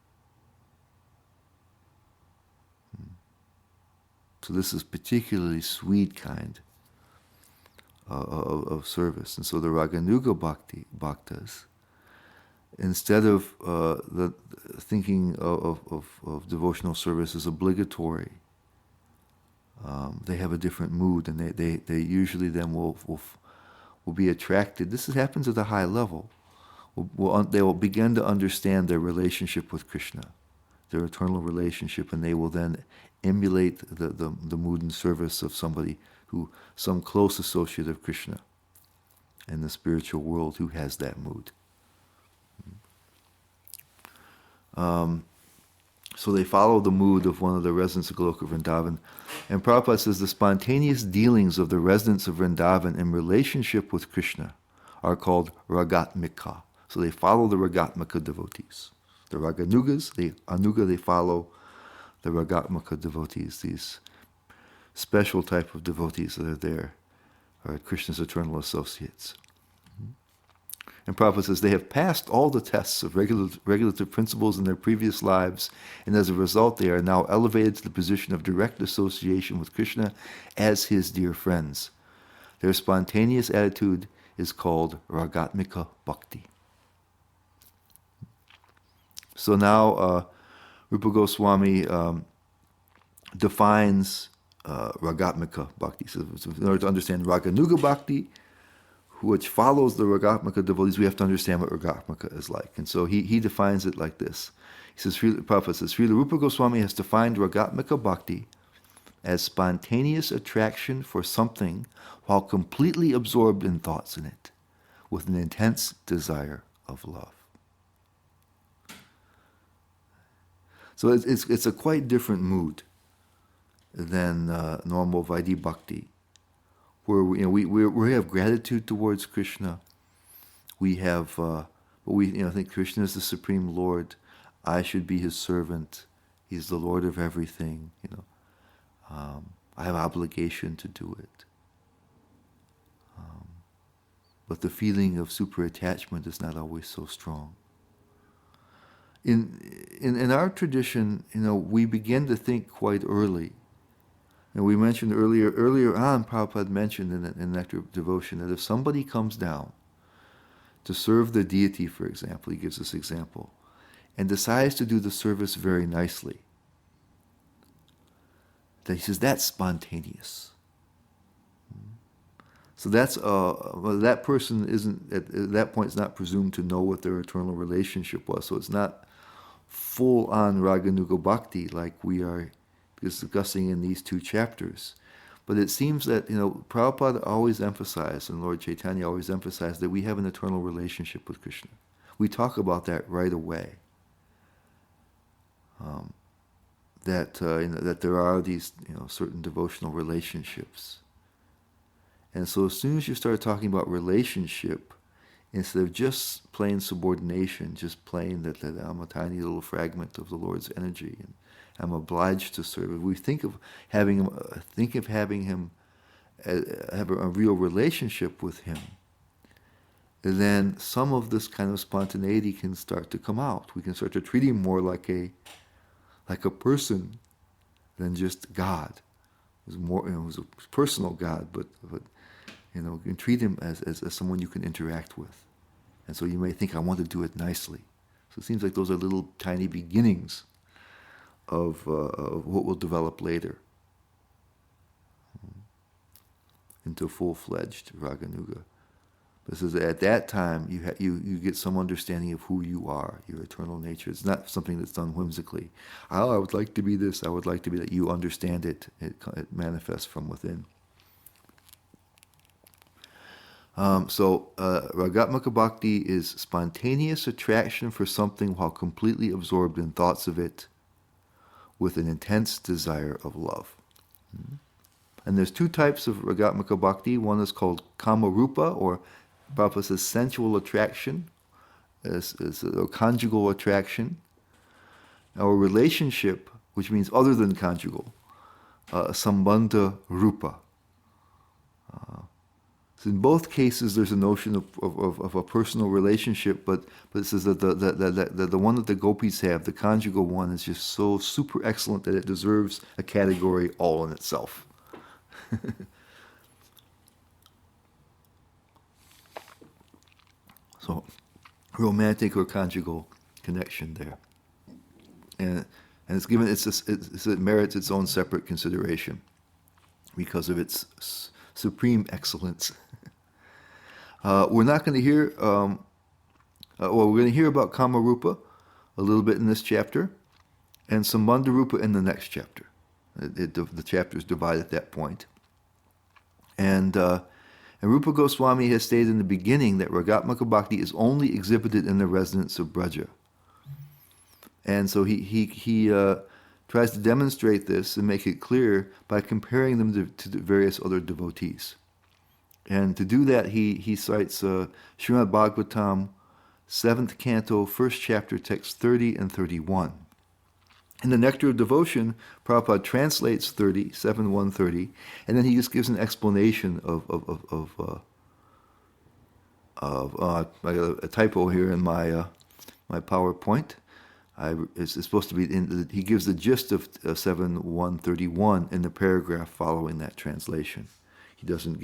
So this is particularly sweet kind of service. And so the Raganuga Bhaktas, instead of thinking of devotional service as obligatory, they have a different mood, and they usually then will be attracted. This happens at a high level. They will begin to understand their relationship with Krishna, their eternal relationship, and they will then emulate the mood and service of some close associate of Krishna in the spiritual world who has that mood. So they follow the mood of one of the residents of Goloka Vrindavan. And Prabhupada says the spontaneous dealings of the residents of Vrindavan in relationship with Krishna are called Ragatmika. So they follow the Ragatmika devotees. The Raganugas, they follow the Ragatmika devotees, these special type of devotees that are there, are Krishna's eternal associates. And Prabhupada says they have passed all the tests of regulative principles in their previous lives, and as a result they are now elevated to the position of direct association with Krishna as His dear friends. Their spontaneous attitude is called Ragatmika Bhakti. So now Rupa Goswami defines Ragatmika Bhakti. So in order to understand Raganuga Bhakti, which follows the Ragatmika devotees, we have to understand what Ragatmika is like. And so he defines it like this. He says, Prabhupada says, Srila Rupa Goswami has defined Ragatmika Bhakti as spontaneous attraction for something while completely absorbed in thoughts in it, with an intense desire of love. So it's a quite different mood than normal Vaidhi Bhakti, where we have gratitude towards Krishna. We have, think Krishna is the Supreme Lord. I should be His servant. He's the Lord of everything. I have obligation to do it. But the feeling of super attachment is not always so strong. In our tradition, we begin to think quite early. And we mentioned earlier on, Prabhupada mentioned in Nectar of Devotion that if somebody comes down to serve the deity, for example, he gives this example, and decides to do the service very nicely, that he says that's spontaneous. So that's that person isn't at that point is not presumed to know what their eternal relationship was. So it's not full on Raganuga Bhakti like we are discussing in these two chapters. But it seems that Prabhupada always emphasized, and Lord Chaitanya always emphasized, that we have an eternal relationship with Krishna. We talk about that right away. That there are these certain devotional relationships. And so as soon as you start talking about relationship, instead of just plain subordination, just plain that I'm a tiny little fragment of the Lord's energy and I'm obliged to serve, if we think of having him have a real relationship with him, then some of this kind of spontaneity can start to come out. We can start to treat him more like a person than just God. It was a personal God, but you can treat him as someone you can interact with. And so you may think, I want to do it nicely. So it seems like those are little tiny beginnings of what will develop later into full-fledged Raganuga. This is at that time you get some understanding of who you are, your eternal nature. It's not something that's done whimsically. Oh, I would like to be this. I would like to be that. You understand it. It manifests from within. So Ragatmaka Bhakti is spontaneous attraction for something while completely absorbed in thoughts of it, with an intense desire of love. And there's two types of Ragatmaka Bhakti. One is called Kamarupa, or Prabhupada says sensual attraction, is a conjugal attraction, or relationship, which means other than conjugal, Sambandha Rupa. So in both cases, there's a notion of a personal relationship, but it says that the one that the gopis have, the conjugal one, is just so super excellent that it deserves a category all in itself. So, romantic or conjugal connection there, and it's given it merits its own separate consideration because of its supreme excellence. We're not going to hear. We're going to hear about Kamarupa a little bit in this chapter, and Sambandharupa in the next chapter. The chapter is divided at that point. And Rupa Goswami has stated in the beginning that Ragatmaka Bhakti is only exhibited in the residence of Braja. And so he tries to demonstrate this and make it clear by comparing them to the various other devotees. And to do that, he cites Srimad Bhagavatam, 7th canto, 1st chapter, text 30 and 31. In the Nectar of Devotion, Prabhupada translates 30, 7.130, and then he just gives an explanation of I got a typo here in my PowerPoint. It's supposed to be he gives the gist of 7.131 in the paragraph following that translation. He doesn't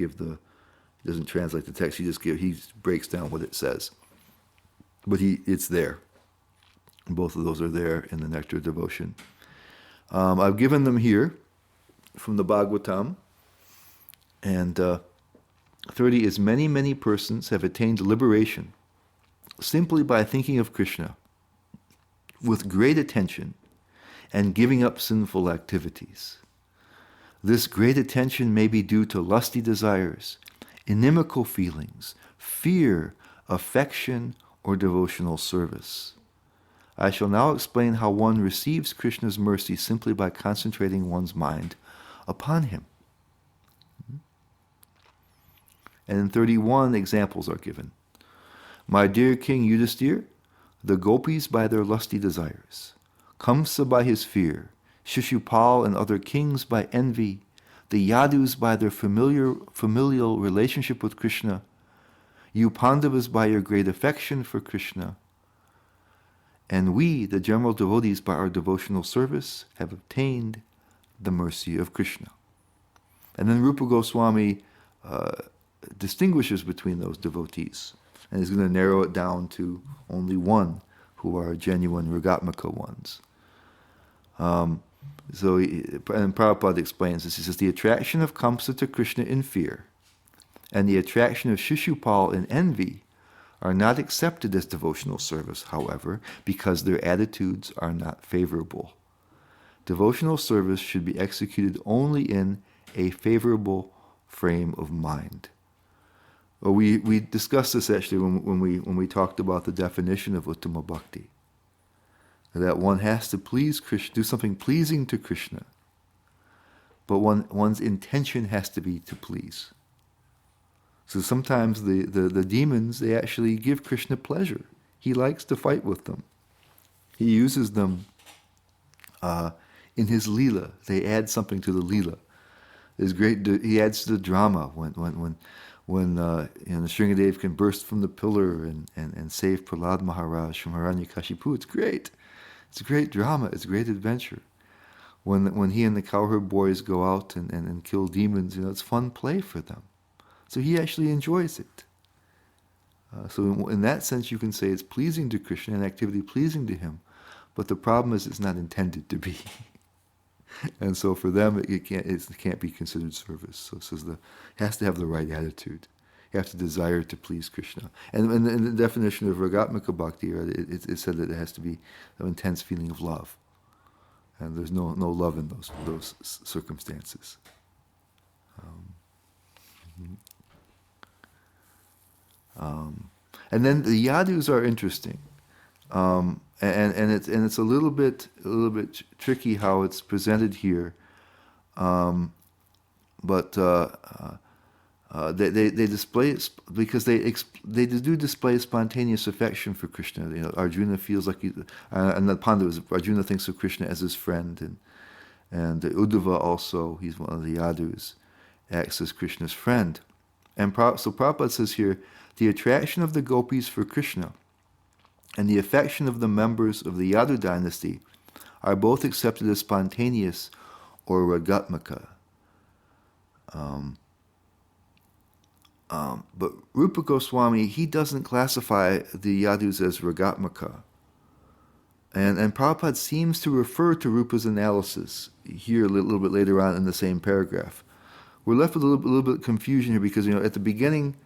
translate the text. He breaks down what it says, but it's there. Both of those are there in the Nectar of Devotion. I've given them here from the Bhagavatam. And 30 is many, many persons have attained liberation simply by thinking of Krishna with great attention and giving up sinful activities. This great attention may be due to lusty desires, inimical feelings, fear, affection, or devotional service. I shall now explain how one receives Krishna's mercy simply by concentrating one's mind upon him. And in 31, examples are given. My dear King Yudhisthira, the gopis by their lusty desires, Kamsa by his fear, Shishupal and other kings by envy, the Yadus by their familial relationship with Krishna, you Pandavas by your great affection for Krishna, and we, the general devotees, by our devotional service, have obtained the mercy of Krishna. And then Rupa Goswami distinguishes between those devotees, and is going to narrow it down to only one, who are genuine Ragatmika ones. And Prabhupada explains this. He says, the attraction of Kamsa to Krishna in fear and the attraction of Shishupal in envy are not accepted as devotional service, however, because their attitudes are not favorable. Devotional service should be executed only in a favorable frame of mind. Well, we discussed this actually when we talked about the definition of Uttama Bhakti. That one has to please Krishna, do something pleasing to Krishna, but one's intention has to be to please. So sometimes the demons, they actually give Krishna pleasure. He likes to fight with them. He uses them in his Leela. They add something to the Leela. He adds to the drama when Shringadev can burst from the pillar and save Prahlad Maharaj from Hiranyakashipu. It's great. It's a great drama. It's a great adventure. When he and the cowherd boys go out and kill demons, it's fun play for them. So he actually enjoys it. So in that sense, you can say it's pleasing to Krishna, an activity pleasing to him. But the problem is it's not intended to be. And so for them, it can't be considered service. So it says it has to have the right attitude. You have to desire to please Krishna. And in the definition of Ragatmika Bhakti, it said that it has to be an intense feeling of love. And there's no love in those circumstances. And then the Yadus are interesting. And it's a little bit tricky how it's presented here, but they display it because they do display spontaneous affection for Krishna. Arjuna feels like and the Pandavas, Arjuna thinks of Krishna as his friend, and Uddhava also, he's one of the Yadus, acts as Krishna's friend. And so Prabhupada says here, the attraction of the gopis for Krishna and the affection of the members of the Yadu dynasty are both accepted as spontaneous or Ragatmika. But Rupa Goswami, he doesn't classify the Yadus as Ragatmika. And Prabhupada seems to refer to Rupa's analysis here a little bit later on in the same paragraph. We're left with a little bit of confusion here because, at the beginning,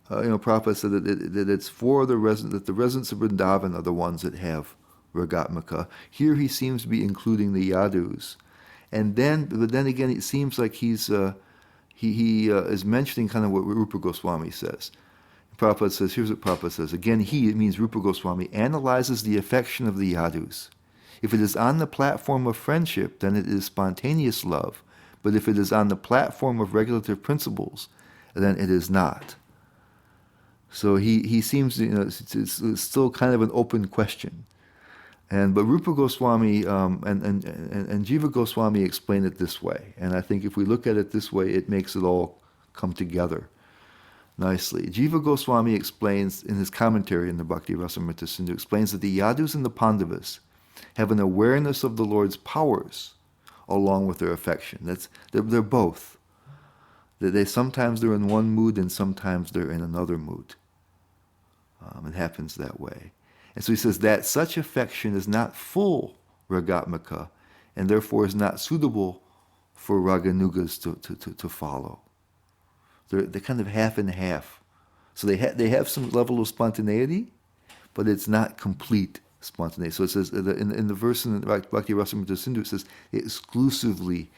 Prabhupada said that it's for the residents of Vrindavan are the ones that have Ragatmika. Here he seems to be including the Yadus. But then again, it seems like he is mentioning kind of what Rupa Goswami says. Prabhupada says, here's what Prabhupada says. Again, it means Rupa Goswami, analyzes the affection of the Yadus. If it is on the platform of friendship, then it is spontaneous love. But if it is on the platform of regulative principles, then it is not. So he seems, it's still kind of an open question. But Rupa Goswami and Jiva Goswami explain it this way. And I think if we look at it this way, it makes it all come together nicely. Jiva Goswami explains in his commentary in the Bhakti Rasamrita Sindhu, explains that the Yadus and the Pandavas have an awareness of the Lord's powers along with their affection. They're both. Sometimes they're in one mood and sometimes they're in another mood. It happens that way. And so he says that such affection is not full Ragatmika and therefore is not suitable for Raganugas to follow. They're kind of half and half. So they have some level of spontaneity, but it's not complete spontaneity. So it says in the verse in the Bhakti Rasamrita Sindhu, it says exclusively,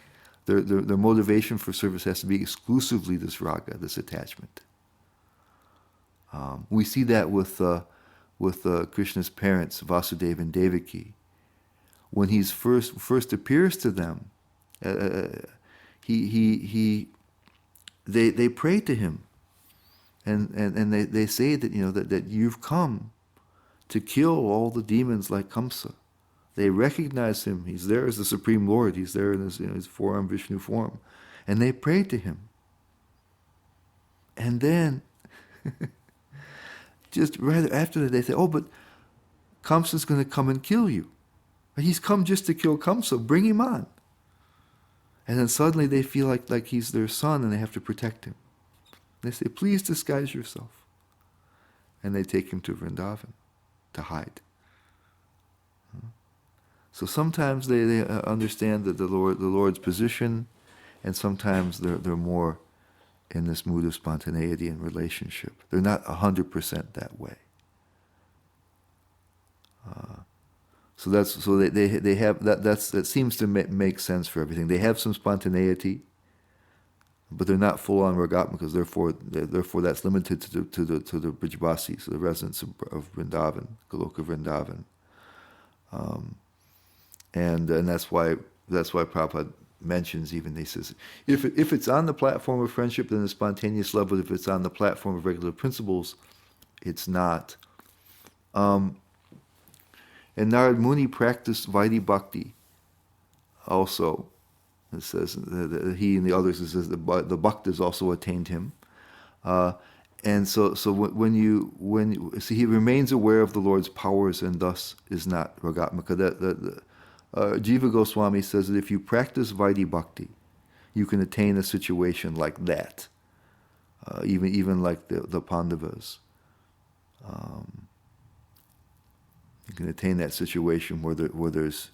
their motivation for service has to be exclusively this raga, this attachment. We see that with Krishna's parents, Vasudeva and Devaki. When he first appears to them, they pray to him, and they say that that you've come to kill all the demons like Kamsa. They recognize him. He's there as the Supreme Lord. He's there in his four-armed Vishnu form. And they pray to him. And then, just right after that, they say, oh, but Kamsa's going to come and kill you. He's come just to kill Kamsa. Bring him on. And then suddenly they feel like he's their son and they have to protect him. They say, please disguise yourself. And they take him to Vrindavan to hide. So sometimes they understand that the Lord's position, and sometimes they're more in this mood of spontaneity and relationship. They're not 100% that way. So they have that seems to make sense for everything. They have some spontaneity, but they're not full on ragatma, because therefore that's limited to the Brijvasis, the residents of Vrindavan, Goloka Vrindavan. And that's why Prabhupada mentions, even he says, if it's on the platform of friendship, then the spontaneous love, but if it's on the platform of regular principles, it's not. And Narad Muni practiced Vaidhi Bhakti also. It says that he and the others, it says the Bhaktas also attained him. And so when he remains aware of the Lord's powers and thus is not Ragatmika. Jiva Goswami says that if you practice Vaidhi Bhakti, you can attain a situation like that, even like the Pandavas. You can attain that situation where there's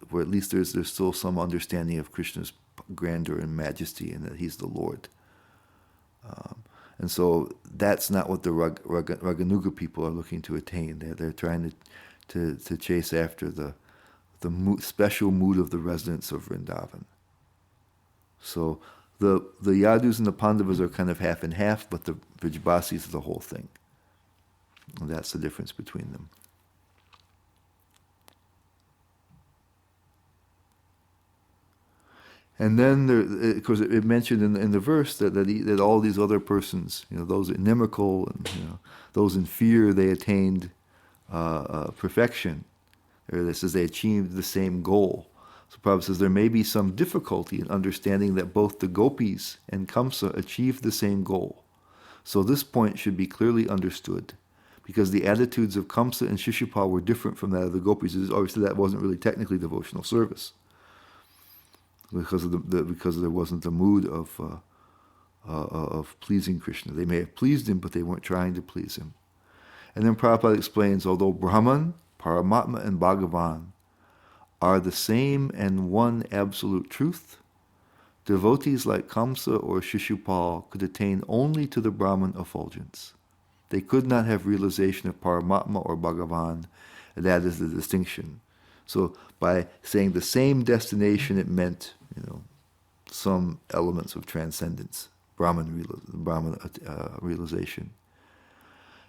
where at least there's still some understanding of Krishna's grandeur and majesty, and that he's the Lord. And so that's not what the Raganuga people are looking to attain. They're trying to chase after the special mood of the residents of Vrindavan. So the Yadus and the Pandavas are kind of half and half, but the Vrijbasis are the whole thing. And that's the difference between them. And then, because it mentioned in the verse that all these other persons, those inimical and those in fear, they attained perfection. Or this says they achieved the same goal. So Prabhupada says there may be some difficulty in understanding that both the gopis and Kamsa achieved the same goal. So this point should be clearly understood, because the attitudes of Kamsa and Shishupal were different from that of the gopis. Obviously, that wasn't really technically devotional service, because there wasn't the mood of pleasing Krishna. They may have pleased him, but they weren't trying to please him. And then Prabhupada explains, although Brahman, Paramatma, and Bhagavan are the same and one absolute truth, devotees like Kamsa or Shishupal could attain only to the Brahman effulgence. They could not have realization of Paramatma or Bhagavan, and that is the distinction. So by saying the same destination, it meant, some elements of transcendence, Brahman realization.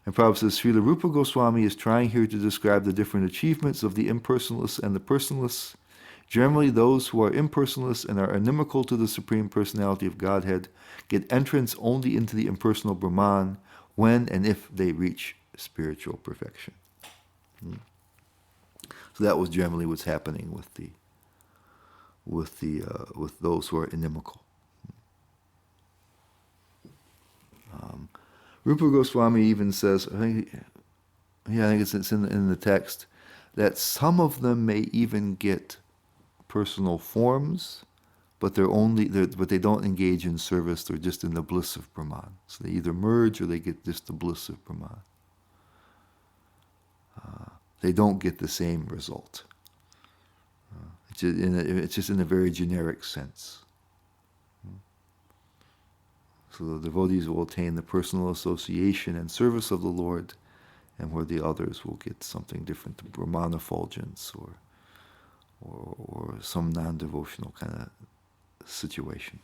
And Prabhupada says, Srila Rupa Goswami is trying here to describe the different achievements of the impersonalists and the personalists. Generally, those who are impersonalists and are inimical to the Supreme Personality of Godhead get entrance only into the impersonal Brahman when and if they reach spiritual perfection. So that was generally what's happening with those who are inimical. Rupa Goswami even says, I think it's in the text, that some of them may even get personal forms, but they don't engage in service. They're just in the bliss of Brahman. So they either merge or they get just the bliss of Brahman. They don't get the same result. It's just in a very generic sense. So the devotees will attain the personal association and service of the Lord, and where the others will get something different, the Brahman effulgence or some non-devotional kind of situation.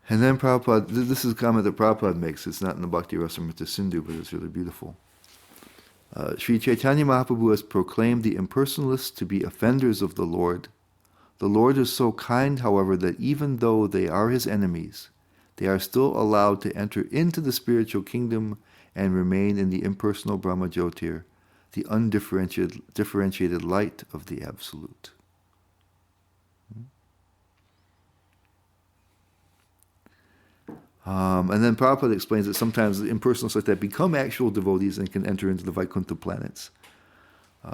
And then Prabhupada, this is a comment that Prabhupada makes. It's not in the Bhakti Rasamrita Sindhu, but it's really beautiful. Sri Chaitanya Mahaprabhu has proclaimed the impersonalists to be offenders of the Lord. The Lord is so kind, however, that even though they are his enemies, they are still allowed to enter into the spiritual kingdom and remain in the impersonal Brahma Jyotir, the undifferentiated light of the Absolute. And then Prabhupada explains that sometimes the impersonalists like that become actual devotees and can enter into the Vaikuntha planets.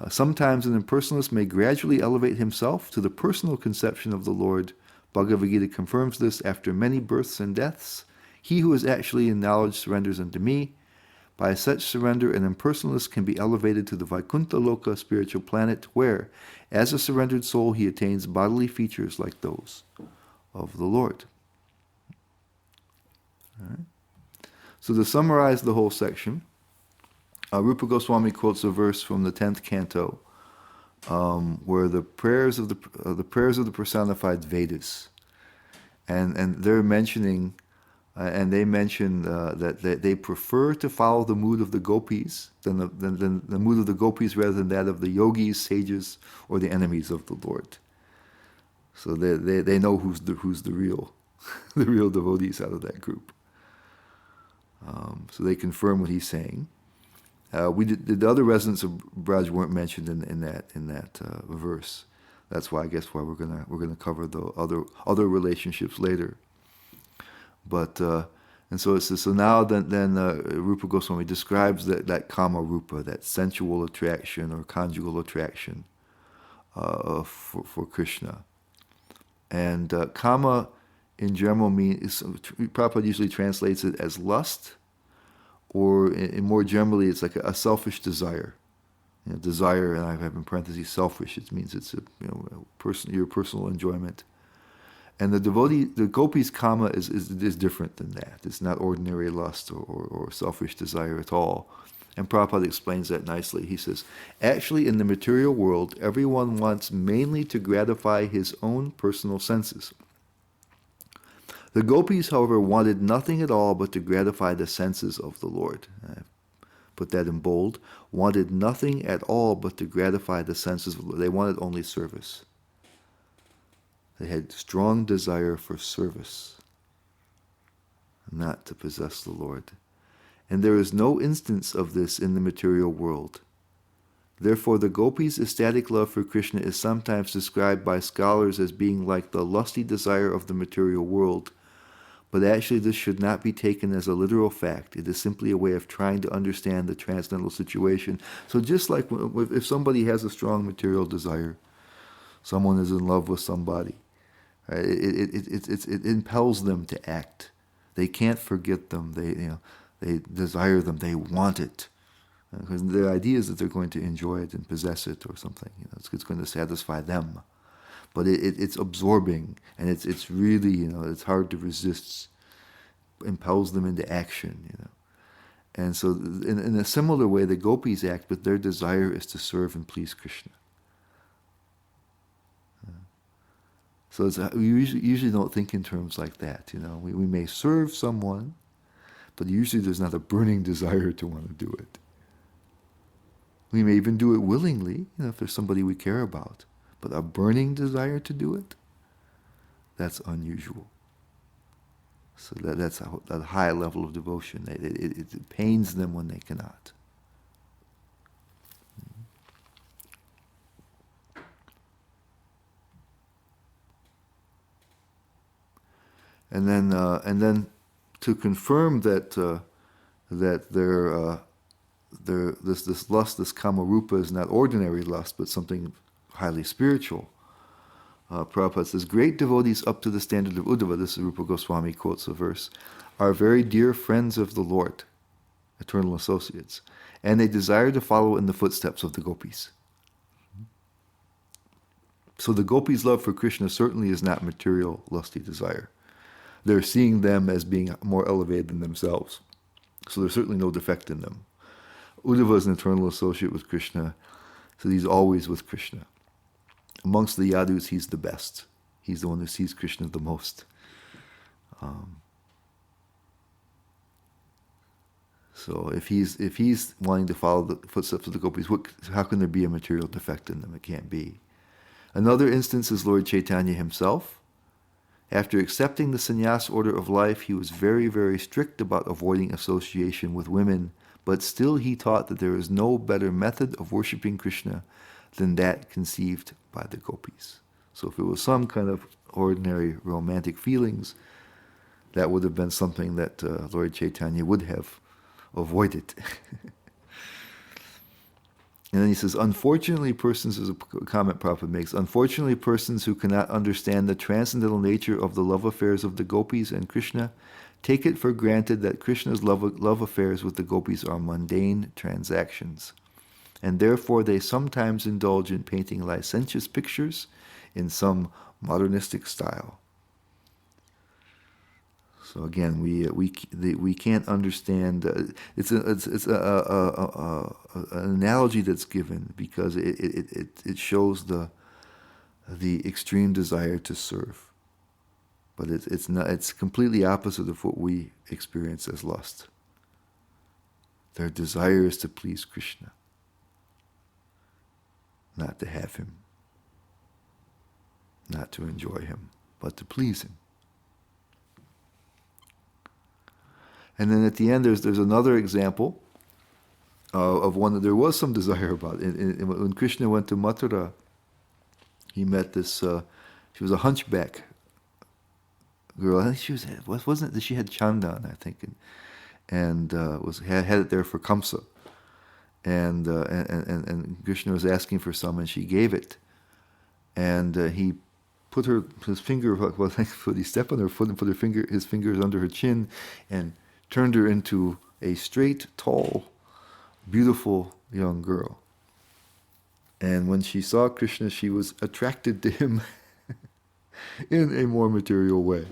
Sometimes an impersonalist may gradually elevate himself to the personal conception of the Lord. Bhagavad Gita confirms this: after many births and deaths, he who is actually in knowledge surrenders unto me. By such surrender, an impersonalist can be elevated to the Vaikuntha Loka spiritual planet, where, as a surrendered soul, he attains bodily features like those of the Lord. All right. So to summarize the whole section, Rupa Goswami quotes a verse from the 10th canto, where the prayers of the personified Vedas, and they're mentioning, and they mention that they prefer to follow the mood of the gopis than the mood of the gopis rather than that of the yogis, sages, or the enemies of the Lord. So they know who's the real the real devotees out of that group. So they confirm what he's saying. The other residents of Braj weren't mentioned in that verse. That's why we're gonna cover the other relationships later. But and so it's so now then Rupa Goswami describes that kama rupa, that sensual attraction or conjugal attraction for Krishna, and kama in general means, Prabhupada usually translates it as lust, or more generally, it's like a selfish desire. Desire, and I have in parentheses selfish. It means it's your personal enjoyment. And the gopis' kama is different than that. It's not ordinary lust or selfish desire at all. And Prabhupada explains that nicely. He says, actually, in the material world, everyone wants mainly to gratify his own personal senses. The gopis, however, wanted nothing at all but to gratify the senses of the Lord. I put that in bold. Wanted nothing at all but to gratify the senses of the Lord. They wanted only service. They had strong desire for service, not to possess the Lord. And there is no instance of this in the material world. Therefore, the gopis' ecstatic love for Krishna is sometimes described by scholars as being like the lusty desire of the material world. But actually, this should not be taken as a literal fact. It is simply a way of trying to understand the transcendental situation. So just like if somebody has a strong material desire, someone is in love with somebody, right? It impels them to act. They can't forget them. They desire them. They want it. Because the idea is that they're going to enjoy it and possess it or something. It's going to satisfy them. But it's absorbing, and it's really, it's hard to resist. Impels them into action, And so in a similar way, the gopis act, but their desire is to serve and please Krishna. So we usually don't think in terms like that. We may serve someone, but usually there's not a burning desire to want to do it. We may even do it willingly, if there's somebody we care about. But a burning desire to do it, that's unusual. So that's a high level of devotion. It pains them when they cannot. And then to confirm that this lust, this kama rupa, is not ordinary lust, but something highly spiritual. Prabhupada says, great devotees up to the standard of Uddhava, this is Rupa Goswami quotes a verse, are very dear friends of the Lord, eternal associates, and they desire to follow in the footsteps of the gopis. So the gopis' love for Krishna certainly is not material lusty desire. They're seeing them as being more elevated than themselves. So there's certainly no defect in them. Uddhava is an eternal associate with Krishna, so he's always with Krishna. Amongst the Yadus, he's the best. He's the one who sees Krishna the most. So if he's wanting to follow the footsteps of the gopis, how can there be a material defect in them? It can't be. Another instance is Lord Chaitanya himself. After accepting the sannyas order of life, he was very, very strict about avoiding association with women but still he taught that there is no better method of worshipping Krishna than that conceived by the gopis. So if it was some kind of ordinary romantic feelings, that would have been something that Lord Chaitanya would have avoided. And then he says, unfortunately persons, as a comment Prabhupada makes, unfortunately persons who cannot understand the transcendental nature of the love affairs of the gopis and Krishna take it for granted that Krishna's love affairs with the gopis are mundane transactions. And therefore they sometimes indulge in painting licentious pictures in some modernistic style. So again, we can't understand. It's an analogy that's given because it shows the extreme desire to serve, but it's completely opposite of what we experience as lust. Their desire is to please Krishna, not to have him, not to enjoy him, but to please him. And then at the end, there's another example of one that there was some desire about. When Krishna went to Mathura, he met this. She was a hunchback girl. I think she wasn't it? She had chandan, I think, and had it there for Kamsa. And Krishna was asking for some, and she gave it. And he put his finger. Well, he stepped on her foot and put his fingers under her chin, and turned her into a straight, tall, beautiful young girl. And when she saw Krishna, she was attracted to him in a more material way,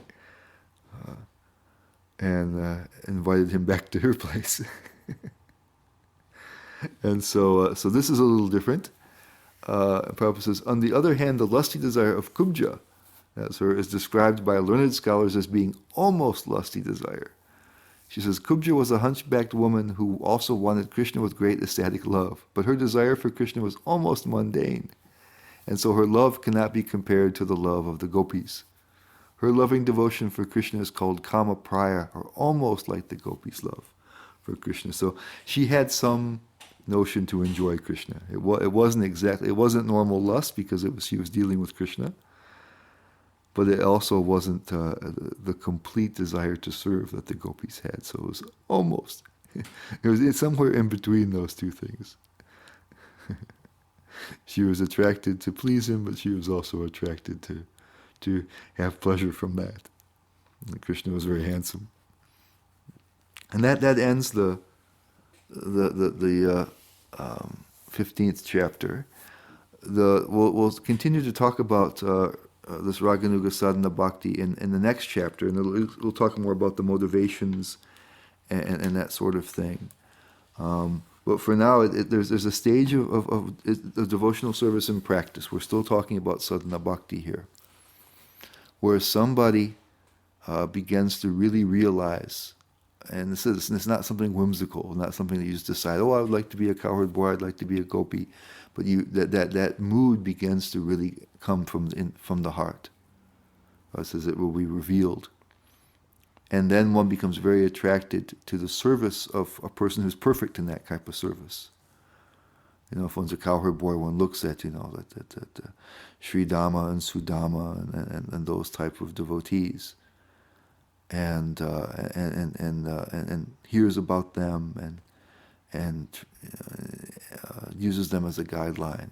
and invited him back to her place. And so this is a little different. Prabhupada says, on the other hand, the lusty desire of Kubja, that's her, is described by learned scholars as being almost lusty desire. She says, Kubja was a hunchbacked woman who also wanted Krishna with great ecstatic love, but her desire for Krishna was almost mundane, and so her love cannot be compared to the love of the gopis. Her loving devotion for Krishna is called kama praya, or almost like the gopis' love for Krishna. So she had some notion to enjoy Krishna. It wasn't normal lust because she was dealing with Krishna, but it also wasn't the complete desire to serve that the gopis had. So it was almost, it's somewhere in between those two things. She was attracted to please him, but she was also attracted to have pleasure from that. And Krishna was very handsome. And that ends the 15th chapter. We'll continue to talk about this Raganuga Sadhana Bhakti in the next chapter, and we'll talk more about the motivations and that sort of thing. But for now, there's a stage of devotional service and practice. We're still talking about Sadhana Bhakti here, where somebody begins to really realize, and it's not something whimsical, not something that you just decide, I would like to be a cowherd boy, I'd like to be a gopi, but that mood begins to really come from the heart. It says it will be revealed. And then one becomes very attracted to the service of a person who's perfect in that type of service. If one's a cowherd boy, one looks at, Sri Dhamma and Sudama and those type of devotees, and hears about them and uses them as a guideline.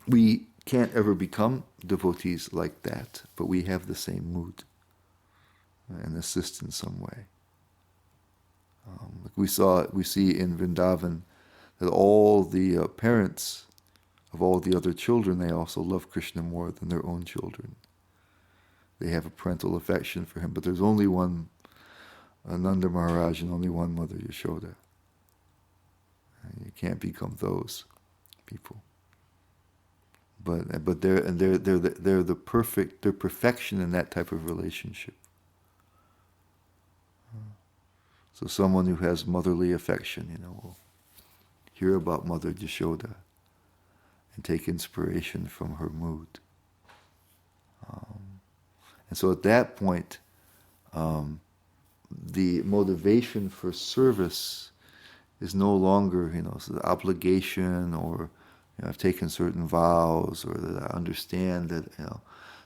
We can't ever become devotees like that, but we have the same mood and assist in some way. Like we see in Vrindavan that all the parents of all the other children, they also love Krishna more than their own children. They have a parental affection for him, but there's only one Nanda Maharaj and only one Mother Yashoda. And you can't become those people. But they're the perfection in that type of relationship. So someone who has motherly affection, will hear about Mother Yashoda and take inspiration from her mood. And so at that point, the motivation for service is no longer, the obligation, or I've taken certain vows, or that I understand that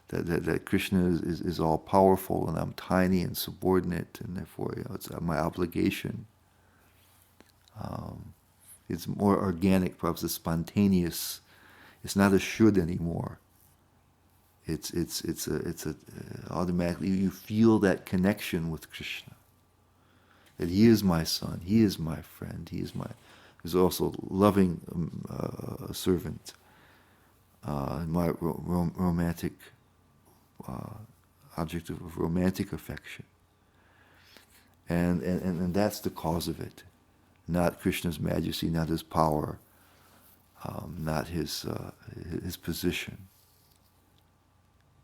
that Krishna is all powerful and I'm tiny and subordinate, and therefore it's my obligation. It's more organic, perhaps it's spontaneous. It's not a should anymore. It's automatically you feel that connection with Krishna. That he is my son, he is my friend, he's also loving servant, my romantic object of romantic affection, and that's the cause of it, not Krishna's majesty, not his power, not his position,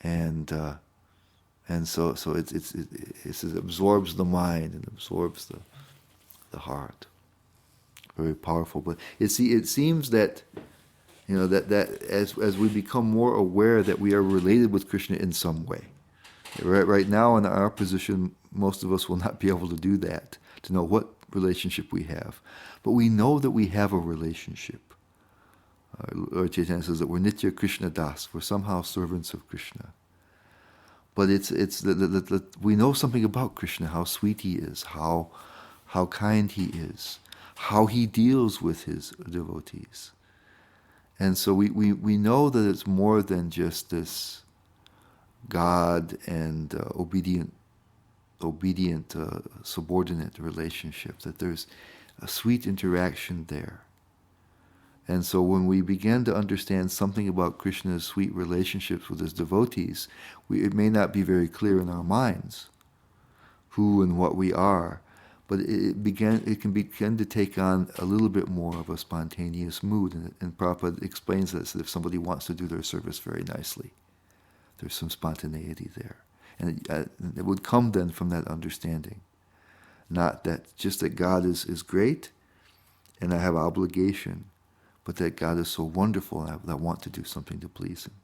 and so it absorbs the mind and absorbs the heart. Very powerful. But it seems that that as we become more aware that we are related with Krishna in some way. Right now in our position, most of us will not be able to do that, to know what relationship we have. But we know that we have a relationship. Lord Chaitanya says that we're Nitya Krishna Das, we're somehow servants of Krishna. But we know something about Krishna, how sweet he is, how kind he is, how he deals with his devotees. And so we know that it's more than just this God and obedient subordinate relationship, that there's a sweet interaction there. And so when we begin to understand something about Krishna's sweet relationships with his devotees, it may not be very clear in our minds who and what we are, but it can begin to take on a little bit more of a spontaneous mood. And Prabhupada explains this, that if somebody wants to do their service very nicely, there's some spontaneity there. And it would come then from that understanding. Not that just that God is great and I have obligation, but that God is so wonderful and I want to do something to please him.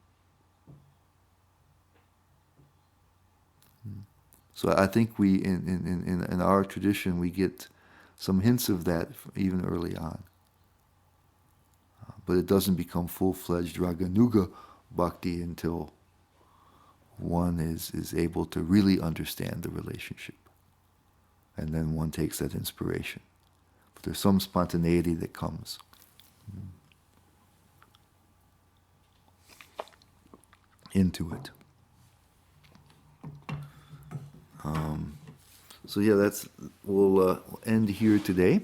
So I think we, in our tradition, we get some hints of that even early on. But it doesn't become full-fledged Raganuga Bhakti until one is able to really understand the relationship. And then one takes that inspiration. But there's some spontaneity that comes. Into it. So yeah, we'll end here today.